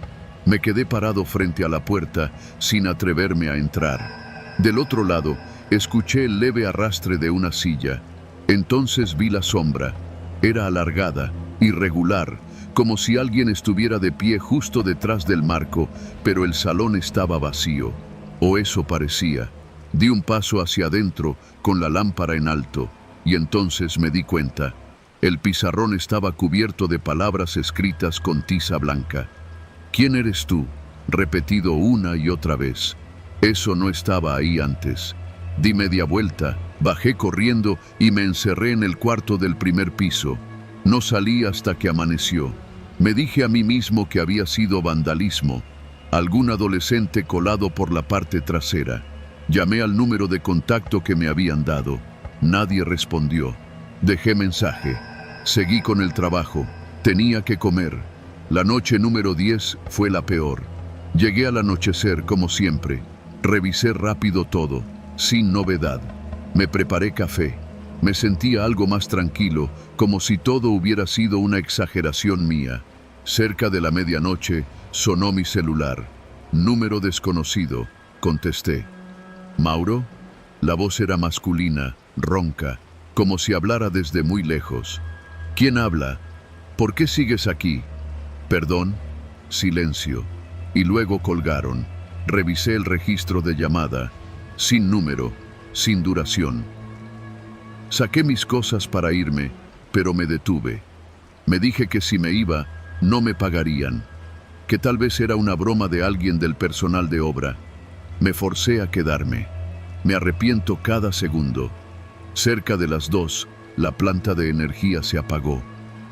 Me quedé parado frente a la puerta, sin atreverme a entrar. Del otro lado, escuché el leve arrastre de una silla. Entonces vi la sombra. Era alargada, irregular, como si alguien estuviera de pie justo detrás del marco, pero el salón estaba vacío. O eso parecía. Di un paso hacia adentro, con la lámpara en alto, y entonces me di cuenta. El pizarrón estaba cubierto de palabras escritas con tiza blanca. ¿Quién eres tú? Repetido una y otra vez. Eso no estaba ahí antes. Di media vuelta, bajé corriendo y me encerré en el cuarto del primer piso. No salí hasta que amaneció. Me dije a mí mismo que había sido vandalismo. Algún adolescente colado por la parte trasera. Llamé al número de contacto que me habían dado. Nadie respondió. Dejé mensaje. Seguí con el trabajo. Tenía que comer. La noche número 10 fue la peor. Llegué al anochecer como siempre. Revisé rápido todo, sin novedad. Me preparé café. Me sentía algo más tranquilo, como si todo hubiera sido una exageración mía. Cerca de la medianoche, sonó mi celular. Número desconocido, contesté. ¿Mauro? La voz era masculina, ronca, como si hablara desde muy lejos. ¿Quién habla? ¿Por qué sigues aquí? Perdón. Silencio. Y luego colgaron. Revisé el registro de llamada. Sin número, sin duración. Saqué mis cosas para irme, pero me detuve. Me dije que si me iba, no me pagarían. Que tal vez era una broma de alguien del personal de obra. Me forcé a quedarme. Me arrepiento cada segundo. Cerca de las 2, la planta de energía se apagó.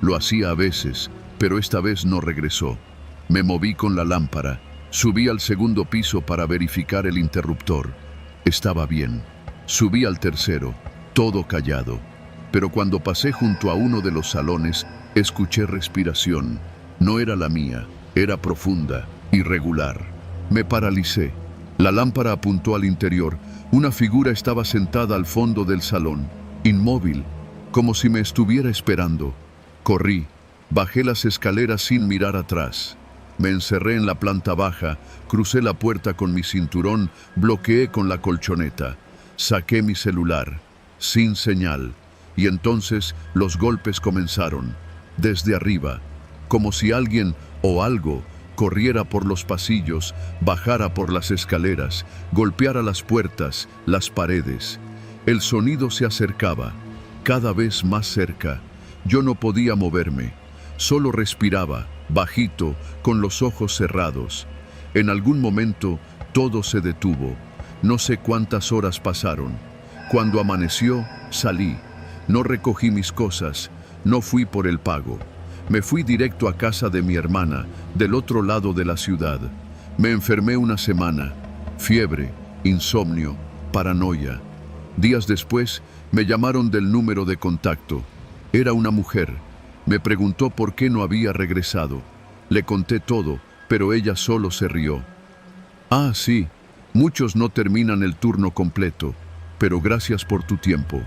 Lo hacía a veces, pero esta vez no regresó. Me moví con la lámpara, subí al segundo piso para verificar el interruptor. Estaba bien. Subí al tercero, todo callado. Pero cuando pasé junto a uno de los salones, escuché respiración. No era la mía, era profunda, irregular. Me paralicé. La lámpara apuntó al interior. Una figura estaba sentada al fondo del salón, inmóvil, como si me estuviera esperando. Corrí, bajé las escaleras sin mirar atrás. Me encerré en la planta baja, crucé la puerta con mi cinturón, bloqueé con la colchoneta. Saqué mi celular, sin señal, y entonces los golpes comenzaron, desde arriba, como si alguien o algo corriera por los pasillos, bajara por las escaleras, golpeara las puertas, las paredes. El sonido se acercaba, cada vez más cerca. Yo no podía moverme, solo respiraba, bajito, con los ojos cerrados. En algún momento todo se detuvo. No sé cuántas horas pasaron. Cuando amaneció, salí. No recogí mis cosas, no fui por el pago. Me fui directo a casa de mi hermana, del otro lado de la ciudad. Me enfermé una semana. Fiebre, insomnio, paranoia. Días después, me llamaron del número de contacto. Era una mujer. Me preguntó por qué no había regresado. Le conté todo, pero ella solo se rió. Ah, sí, muchos no terminan el turno completo, pero gracias por tu tiempo.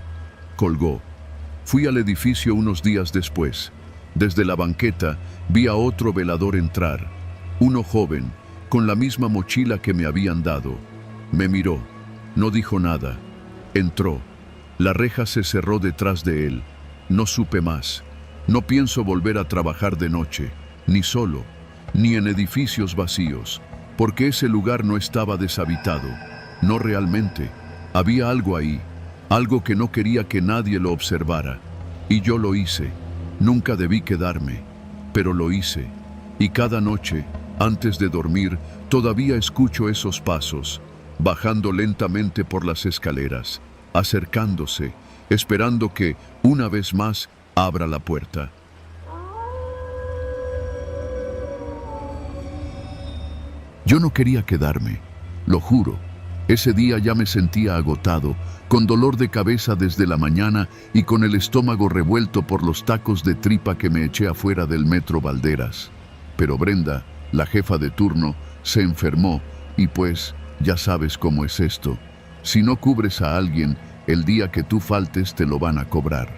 Colgó. Fui al edificio unos días después. Desde la banqueta vi a otro velador entrar. Uno joven, con la misma mochila que me habían dado. Me miró. No dijo nada. Entró. La reja se cerró detrás de él. No supe más. No pienso volver a trabajar de noche, ni solo, ni en edificios vacíos, porque ese lugar no estaba deshabitado. No realmente. Había algo ahí, algo que no quería que nadie lo observara. Y yo lo hice. Nunca debí quedarme, pero lo hice. Y cada noche, antes de dormir, todavía escucho esos pasos, bajando lentamente por las escaleras, acercándose, esperando que, una vez más, abra la puerta. Yo no quería quedarme, lo juro. Ese día ya me sentía agotado, con dolor de cabeza desde la mañana y con el estómago revuelto por los tacos de tripa que me eché afuera del metro Valderas. Pero Brenda, la jefa de turno, se enfermó y pues, ya sabes cómo es esto. Si no cubres a alguien, el día que tú faltes te lo van a cobrar.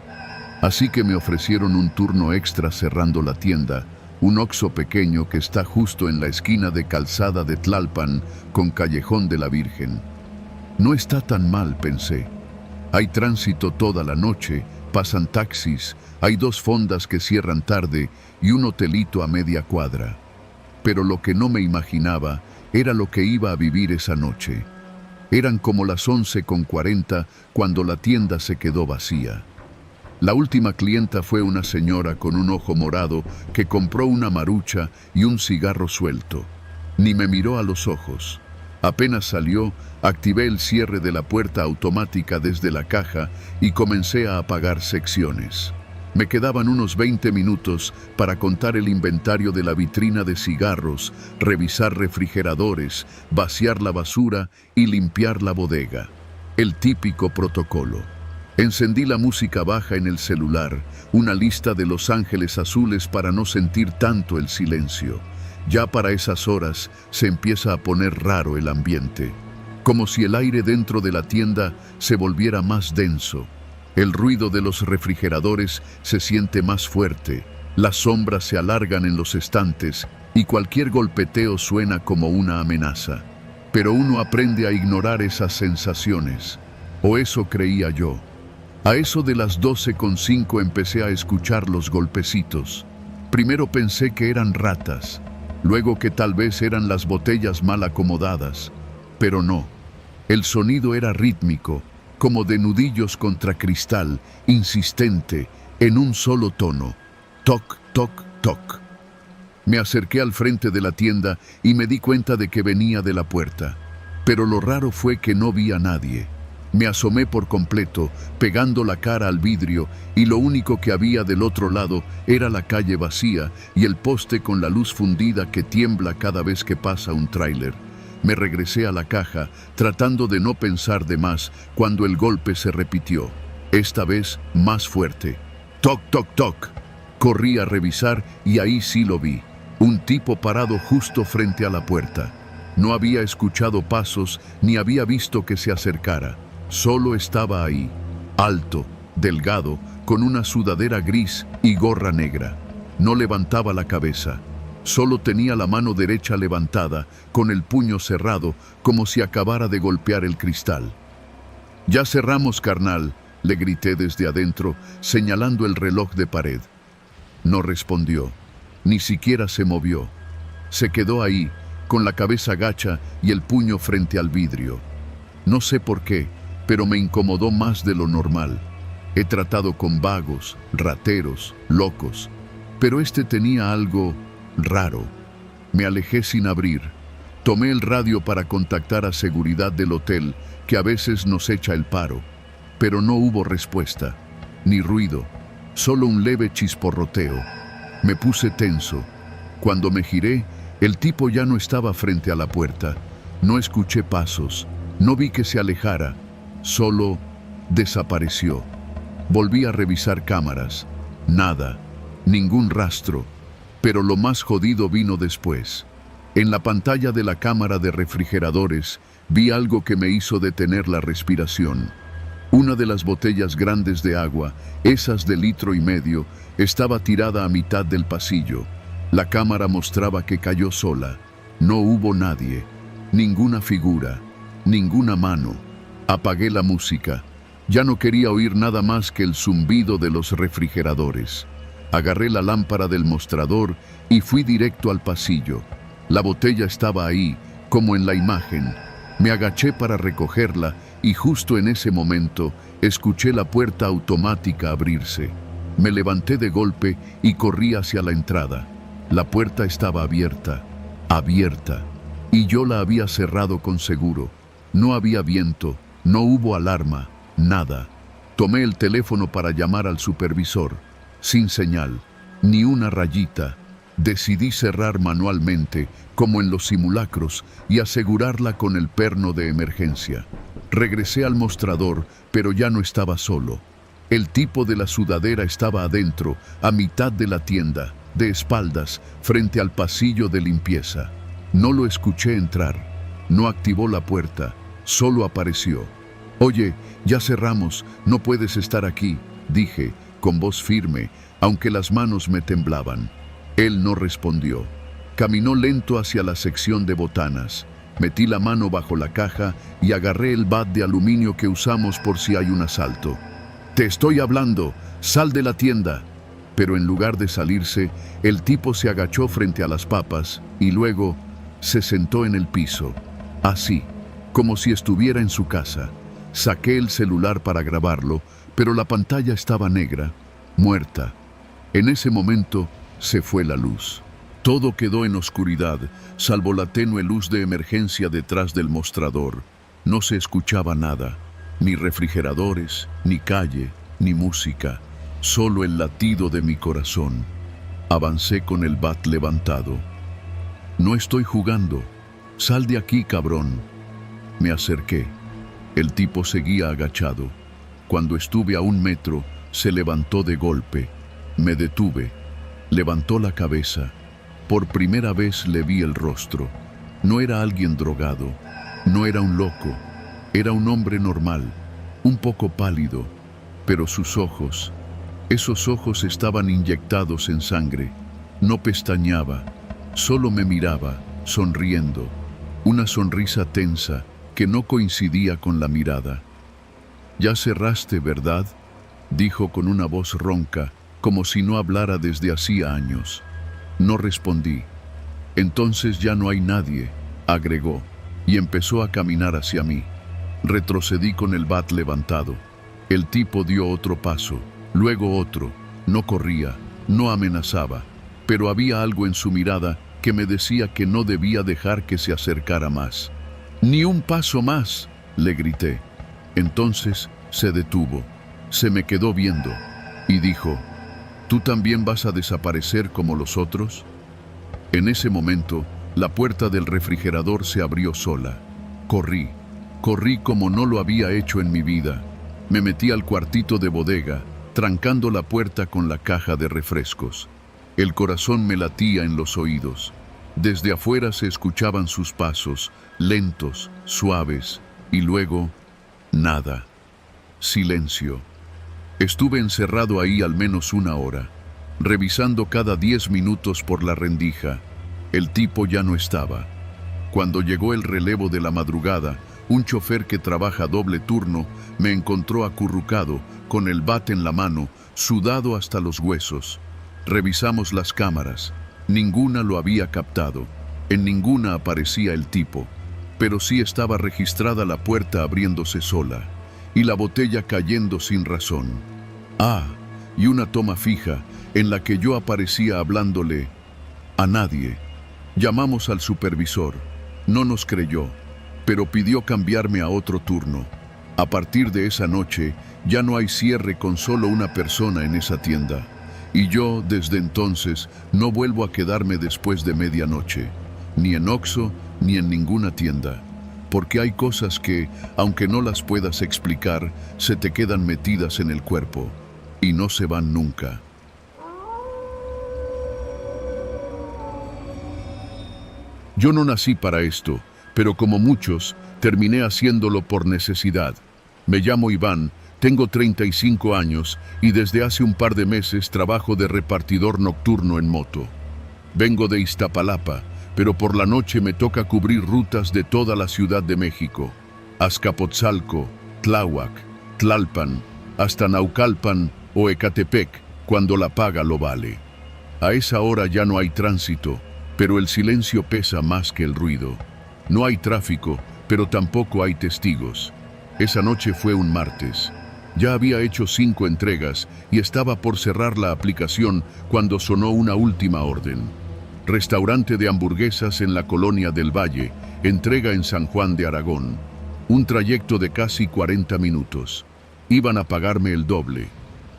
Así que me ofrecieron un turno extra cerrando la tienda, un Oxxo pequeño que está justo en la esquina de Calzada de Tlalpan con Callejón de la Virgen. No está tan mal, pensé. Hay tránsito toda la noche, pasan taxis, hay 2 fondas que cierran tarde y un hotelito a media cuadra. Pero lo que no me imaginaba era lo que iba a vivir esa noche. Eran como las 11:40 cuando la tienda se quedó vacía. La última clienta fue una señora con un ojo morado que compró una marucha y un cigarro suelto. Ni me miró a los ojos. Apenas salió, activé el cierre de la puerta automática desde la caja y comencé a apagar secciones. Me quedaban unos 20 minutos para contar el inventario de la vitrina de cigarros, revisar refrigeradores, vaciar la basura y limpiar la bodega. El típico protocolo. Encendí la música baja en el celular, una lista de Los Ángeles Azules para no sentir tanto el silencio. Ya para esas horas se empieza a poner raro el ambiente, como si el aire dentro de la tienda se volviera más denso. El ruido de los refrigeradores se siente más fuerte, las sombras se alargan en los estantes y cualquier golpeteo suena como una amenaza. Pero uno aprende a ignorar esas sensaciones, o eso creía yo. A eso de las 12:05 empecé a escuchar los golpecitos. Primero pensé que eran ratas, luego que tal vez eran las botellas mal acomodadas, pero no. El sonido era rítmico, como de nudillos contra cristal, insistente, en un solo tono. Toc, toc, toc. Me acerqué al frente de la tienda y me di cuenta de que venía de la puerta. Pero lo raro fue que no vi a nadie. Me asomé por completo, pegando la cara al vidrio, y lo único que había del otro lado era la calle vacía y el poste con la luz fundida que tiembla cada vez que pasa un tráiler. Me regresé a la caja, tratando de no pensar de más, cuando el golpe se repitió, esta vez más fuerte. Toc, toc, toc. Corrí a revisar y ahí sí lo vi. Un tipo parado justo frente a la puerta. No había escuchado pasos ni había visto que se acercara. Solo estaba ahí, alto, delgado, con una sudadera gris y gorra negra. No levantaba la cabeza. Solo tenía la mano derecha levantada, con el puño cerrado, como si acabara de golpear el cristal. «Ya cerramos, carnal», le grité desde adentro, señalando el reloj de pared. No respondió, ni siquiera se movió. Se quedó ahí, con la cabeza gacha y el puño frente al vidrio. No sé por qué, pero me incomodó más de lo normal. He tratado con vagos, rateros, locos, pero este tenía algo raro. Me alejé sin abrir. Tomé el radio para contactar a seguridad del hotel, que a veces nos echa el paro, pero no hubo respuesta, ni ruido, solo un leve chisporroteo. Me puse tenso. Cuando me giré, el tipo ya no estaba frente a la puerta. No escuché pasos, no vi que se alejara, solo desapareció. Volví a revisar cámaras. Nada, ningún rastro. Pero lo más jodido vino después. En la pantalla de la cámara de refrigeradores vi algo que me hizo detener la respiración. Una de las botellas grandes de agua, esas de 1,5 litros, estaba tirada a mitad del pasillo. La cámara mostraba que cayó sola. No hubo nadie, ninguna figura, ninguna mano. Apagué la música. Ya no quería oír nada más que el zumbido de los refrigeradores. Agarré la lámpara del mostrador y fui directo al pasillo. La botella estaba ahí, como en la imagen. Me agaché para recogerla y justo en ese momento escuché la puerta automática abrirse. Me levanté de golpe y corrí hacia la entrada. La puerta estaba abierta, y yo la había cerrado con seguro. No había viento, no hubo alarma, nada. Tomé el teléfono para llamar al supervisor. Sin señal, ni una rayita. Decidí cerrar manualmente, como en los simulacros, y asegurarla con el perno de emergencia. Regresé al mostrador, pero ya no estaba solo. El tipo de la sudadera estaba adentro, a mitad de la tienda, de espaldas, frente al pasillo de limpieza. No lo escuché entrar. No activó la puerta, solo apareció. «Oye, ya cerramos, no puedes estar aquí», dije, con voz firme, aunque las manos me temblaban. Él no respondió. Caminó lento hacia la sección de botanas. Metí la mano bajo la caja y agarré el bat de aluminio que usamos por si hay un asalto. «Te estoy hablando, sal de la tienda». Pero en lugar de salirse, el tipo se agachó frente a las papas y luego se sentó en el piso, así, como si estuviera en su casa. Saqué el celular para grabarlo, pero la pantalla estaba negra, muerta. En ese momento se fue la luz. Todo quedó en oscuridad, salvo la tenue luz de emergencia detrás del mostrador. No se escuchaba nada, ni refrigeradores, ni calle, ni música, solo el latido de mi corazón. Avancé con el bat levantado. «No estoy jugando. Sal de aquí, cabrón». Me acerqué. El tipo seguía agachado. Cuando estuve a 1 metro, se levantó de golpe. Me detuve. Levantó la cabeza. Por primera vez le vi el rostro. No era alguien drogado. No era un loco. Era un hombre normal, un poco pálido, pero sus ojos, esos ojos estaban inyectados en sangre. No pestañeaba, solo me miraba, sonriendo. Una sonrisa tensa que no coincidía con la mirada. «Ya cerraste, ¿verdad?», dijo con una voz ronca, como si no hablara desde hacía años. No respondí. «Entonces ya no hay nadie», agregó, y empezó a caminar hacia mí. Retrocedí con el bat levantado. El tipo dio otro paso, luego otro. No corría, no amenazaba, pero había algo en su mirada que me decía que no debía dejar que se acercara más. «Ni un paso más», le grité. Entonces se detuvo, se me quedó viendo y dijo: ¿Tú también vas a desaparecer como los otros? En ese momento, la puerta del refrigerador se abrió sola. Corrí como no lo había hecho en mi vida. Me metí al cuartito de bodega, trancando la puerta con la caja de refrescos. El corazón me latía en los oídos. Desde afuera se escuchaban sus pasos, lentos, suaves, y luego, nada. Silencio. Estuve encerrado ahí al menos una hora, revisando cada 10 minutos por la rendija. El tipo ya no estaba. Cuando llegó el relevo de la madrugada, un chofer que trabaja doble turno me encontró acurrucado, con el bate en la mano, sudado hasta los huesos. Revisamos las cámaras. Ninguna lo había captado. En ninguna aparecía el tipo. Pero sí estaba registrada la puerta abriéndose sola y la botella cayendo sin razón. Y una toma fija en la que yo aparecía hablándole a nadie. Llamamos al supervisor. No nos creyó, pero pidió cambiarme a otro turno. A partir de esa noche, ya no hay cierre con solo una persona en esa tienda. Y yo, desde entonces, no vuelvo a quedarme después de medianoche, ni en Oxxo, ni en ninguna tienda. Porque hay cosas que, aunque no las puedas explicar, se te quedan metidas en el cuerpo, y no se van nunca. Yo no nací para esto, pero como muchos, terminé haciéndolo por necesidad. Me llamo Iván, tengo 35 años y desde hace un par de meses trabajo de repartidor nocturno en moto. Vengo de Iztapalapa, pero por la noche me toca cubrir rutas de toda la Ciudad de México. Azcapotzalco, Tláhuac, Tlalpan, hasta Naucalpan o Ecatepec, cuando la paga lo vale. A esa hora ya no hay tránsito, pero el silencio pesa más que el ruido. No hay tráfico, pero tampoco hay testigos. Esa noche fue un martes. Ya había hecho 5 entregas y estaba por cerrar la aplicación cuando sonó una última orden. Restaurante de hamburguesas en la Colonia del Valle, entrega en San Juan de Aragón. Un trayecto de casi 40 minutos. Iban a pagarme el doble.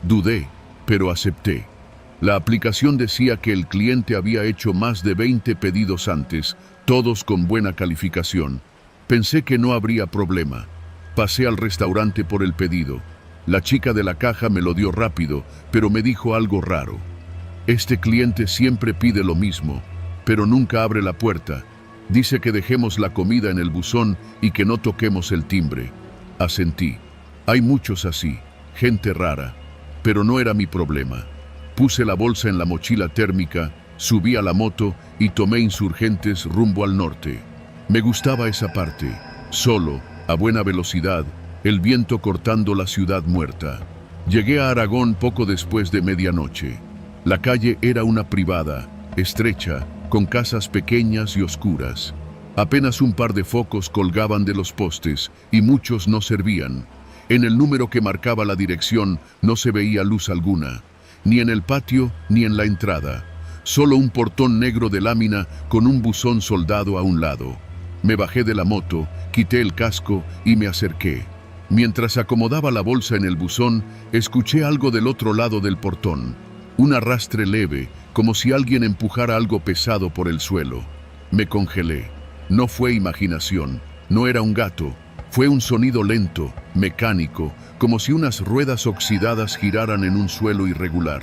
Dudé, pero acepté. La aplicación decía que el cliente había hecho más de 20 pedidos antes, todos con buena calificación. Pensé que no habría problema. Pasé al restaurante por el pedido. La chica de la caja me lo dio rápido, pero me dijo algo raro. Este cliente siempre pide lo mismo, pero nunca abre la puerta. Dice que dejemos la comida en el buzón y que no toquemos el timbre. Asentí. Hay muchos así, gente rara, pero no era mi problema. Puse la bolsa en la mochila térmica, subí a la moto y tomé Insurgentes rumbo al norte. Me gustaba esa parte, solo, a buena velocidad, el viento cortando la ciudad muerta. Llegué a Aragón poco después de medianoche. La calle era una privada, estrecha, con casas pequeñas y oscuras. Apenas un par de focos colgaban de los postes y muchos no servían. En el número que marcaba la dirección no se veía luz alguna, ni en el patio ni en la entrada. Solo un portón negro de lámina con un buzón soldado a un lado. Me bajé de la moto, quité el casco y me acerqué. Mientras acomodaba la bolsa en el buzón, escuché algo del otro lado del portón. Un arrastre leve, como si alguien empujara algo pesado por el suelo. Me congelé. No fue imaginación, no era un gato. Fue un sonido lento, mecánico, como si unas ruedas oxidadas giraran en un suelo irregular.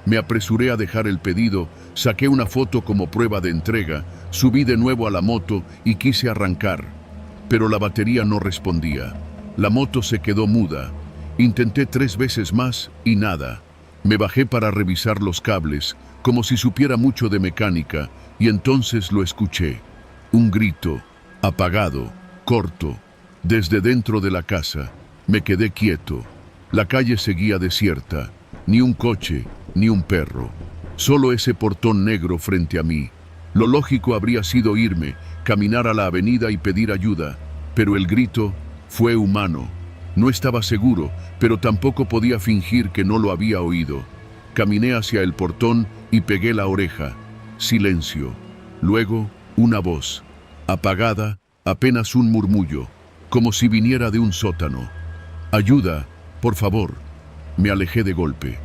Me apresuré a dejar el pedido, saqué una foto como prueba de entrega, subí de nuevo a la moto y quise arrancar. Pero la batería no respondía. La moto se quedó muda. Intenté 3 veces más y nada. Me bajé para revisar los cables, como si supiera mucho de mecánica, y entonces lo escuché. Un grito, apagado, corto, desde dentro de la casa. Me quedé quieto. La calle seguía desierta. Ni un coche, ni un perro. Solo ese portón negro frente a mí. Lo lógico habría sido irme, caminar a la avenida y pedir ayuda, pero el grito fue humano. No estaba seguro, pero tampoco podía fingir que no lo había oído. Caminé hacia el portón y pegué la oreja. Silencio. Luego, una voz. Apagada, apenas un murmullo, como si viniera de un sótano. Ayuda, por favor. Me alejé de golpe.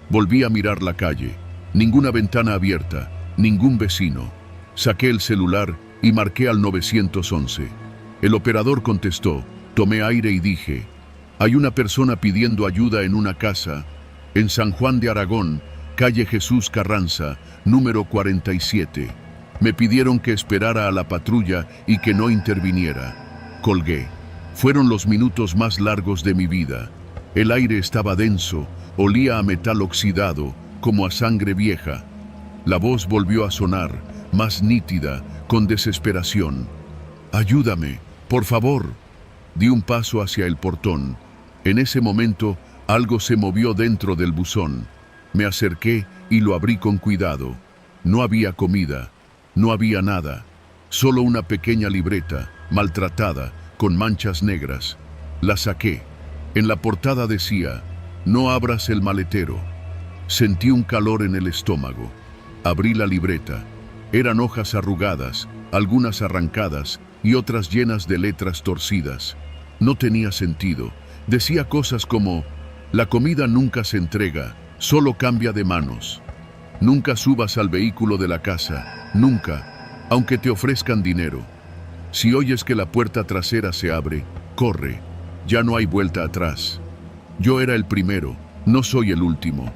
Volví a mirar la calle. Ninguna ventana abierta, ningún vecino. Saqué el celular y marqué al 911. El operador contestó. Tomé aire y dije, hay una persona pidiendo ayuda en una casa, en San Juan de Aragón, calle Jesús Carranza, número 47. Me pidieron que esperara a la patrulla y que no interviniera. Colgué. Fueron los minutos más largos de mi vida. El aire estaba denso, olía a metal oxidado, como a sangre vieja. La voz volvió a sonar, más nítida, con desesperación. Ayúdame, por favor. Di un paso hacia el portón. En ese momento, algo se movió dentro del buzón. Me acerqué y lo abrí con cuidado. No había comida, no había nada, solo una pequeña libreta, maltratada, con manchas negras. La saqué. En la portada decía, no abras el maletero. Sentí un calor en el estómago. Abrí la libreta. Eran hojas arrugadas, algunas arrancadas y otras llenas de letras torcidas. No tenía sentido. Decía cosas como, la comida nunca se entrega, solo cambia de manos. Nunca subas al vehículo de la casa, nunca, aunque te ofrezcan dinero. Si oyes que la puerta trasera se abre, corre, ya no hay vuelta atrás. Yo era el primero, no soy el último.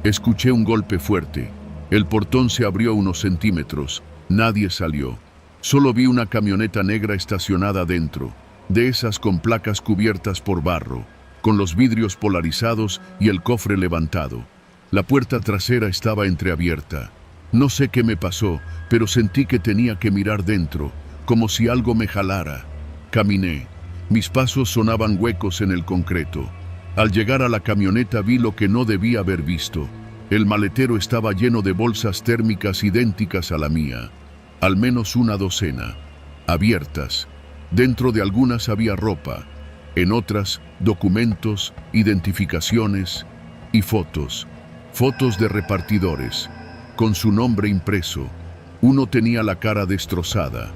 Escuché un golpe fuerte. El portón se abrió unos centímetros. Nadie salió. Solo vi una camioneta negra estacionada dentro, de esas con placas cubiertas por barro, con los vidrios polarizados y el cofre levantado. La puerta trasera estaba entreabierta. No sé qué me pasó, pero sentí que tenía que mirar dentro, como si algo me jalara. Caminé. Mis pasos sonaban huecos en el concreto. Al llegar a la camioneta vi lo que no debía haber visto. El maletero estaba lleno de bolsas térmicas idénticas a la mía. Al menos una docena. Abiertas. Dentro de algunas había ropa. En otras, documentos, identificaciones y fotos. Fotos de repartidores, con su nombre impreso. Uno tenía la cara destrozada.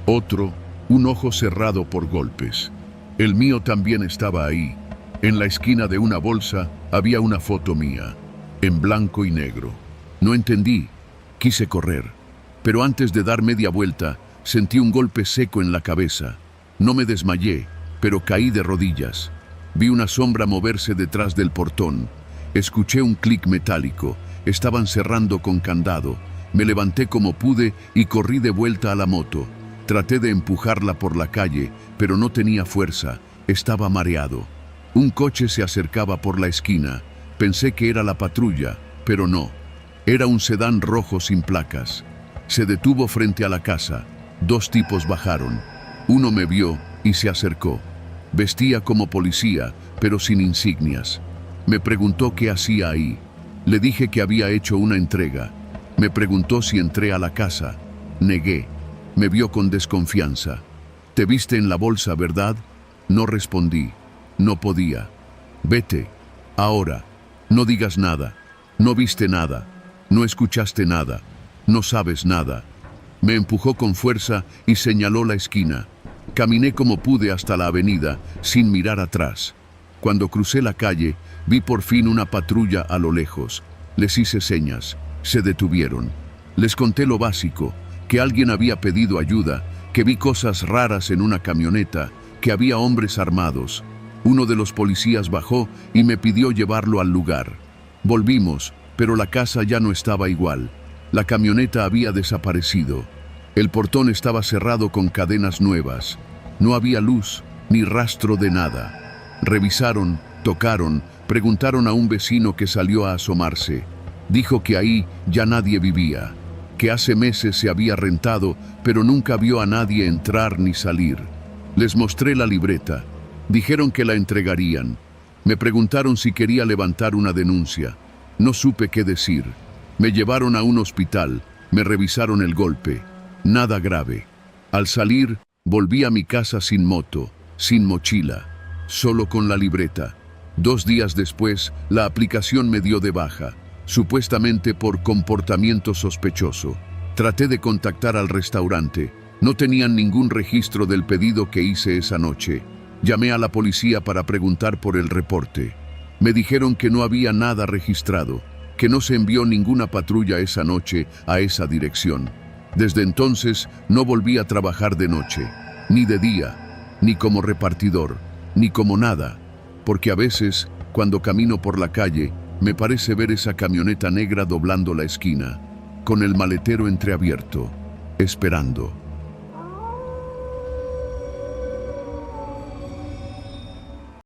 Otro, un ojo cerrado por golpes. El mío también estaba ahí. En la esquina de una bolsa había una foto mía, en blanco y negro. No entendí. Quise correr. Pero antes de dar media vuelta, sentí un golpe seco en la cabeza. No me desmayé, pero caí de rodillas. Vi una sombra moverse detrás del portón. Escuché un clic metálico. Estaban cerrando con candado. Me levanté como pude y corrí de vuelta a la moto. Traté de empujarla por la calle, pero no tenía fuerza. Estaba mareado. Un coche se acercaba por la esquina. Pensé que era la patrulla, pero no. Era un sedán rojo sin placas. Se detuvo frente a la casa. Dos tipos bajaron. Uno me vio y se acercó. Vestía como policía, pero sin insignias. Me preguntó qué hacía ahí. Le dije que había hecho una entrega. Me preguntó si entré a la casa. Negué. Me vio con desconfianza. «¿Te viste en la bolsa, verdad?» No respondí. No podía. «Vete. Ahora. No digas nada. No viste nada. No escuchaste nada. No sabes nada». Me empujó con fuerza y señaló la esquina. Caminé como pude hasta la avenida, sin mirar atrás. Cuando crucé la calle, vi por fin una patrulla a lo lejos. Les hice señas. Se detuvieron. Les conté lo básico, que alguien había pedido ayuda, que vi cosas raras en una camioneta, que había hombres armados. Uno de los policías bajó y me pidió llevarlo al lugar. Volvimos, pero la casa ya no estaba igual. La camioneta había desaparecido. El portón estaba cerrado con cadenas nuevas. No había luz, ni rastro de nada. Revisaron, tocaron, preguntaron a un vecino que salió a asomarse. Dijo que ahí ya nadie vivía, que hace meses se había rentado, pero nunca vio a nadie entrar ni salir. Les mostré la libreta. Dijeron que la entregarían. Me preguntaron si quería levantar una denuncia. No supe qué decir. Me llevaron a un hospital, me revisaron el golpe. Nada grave. Al salir, volví a mi casa sin moto, sin mochila, solo con la libreta. 2 días después, la aplicación me dio de baja, supuestamente por comportamiento sospechoso. Traté de contactar al restaurante. No tenían ningún registro del pedido que hice esa noche. Llamé a la policía para preguntar por el reporte. Me dijeron que no había nada registrado, que no se envió ninguna patrulla esa noche a esa dirección. Desde entonces no volví a trabajar de noche, ni de día, ni como repartidor, ni como nada, porque a veces, cuando camino por la calle, me parece ver esa camioneta negra doblando la esquina, con el maletero entreabierto, esperando.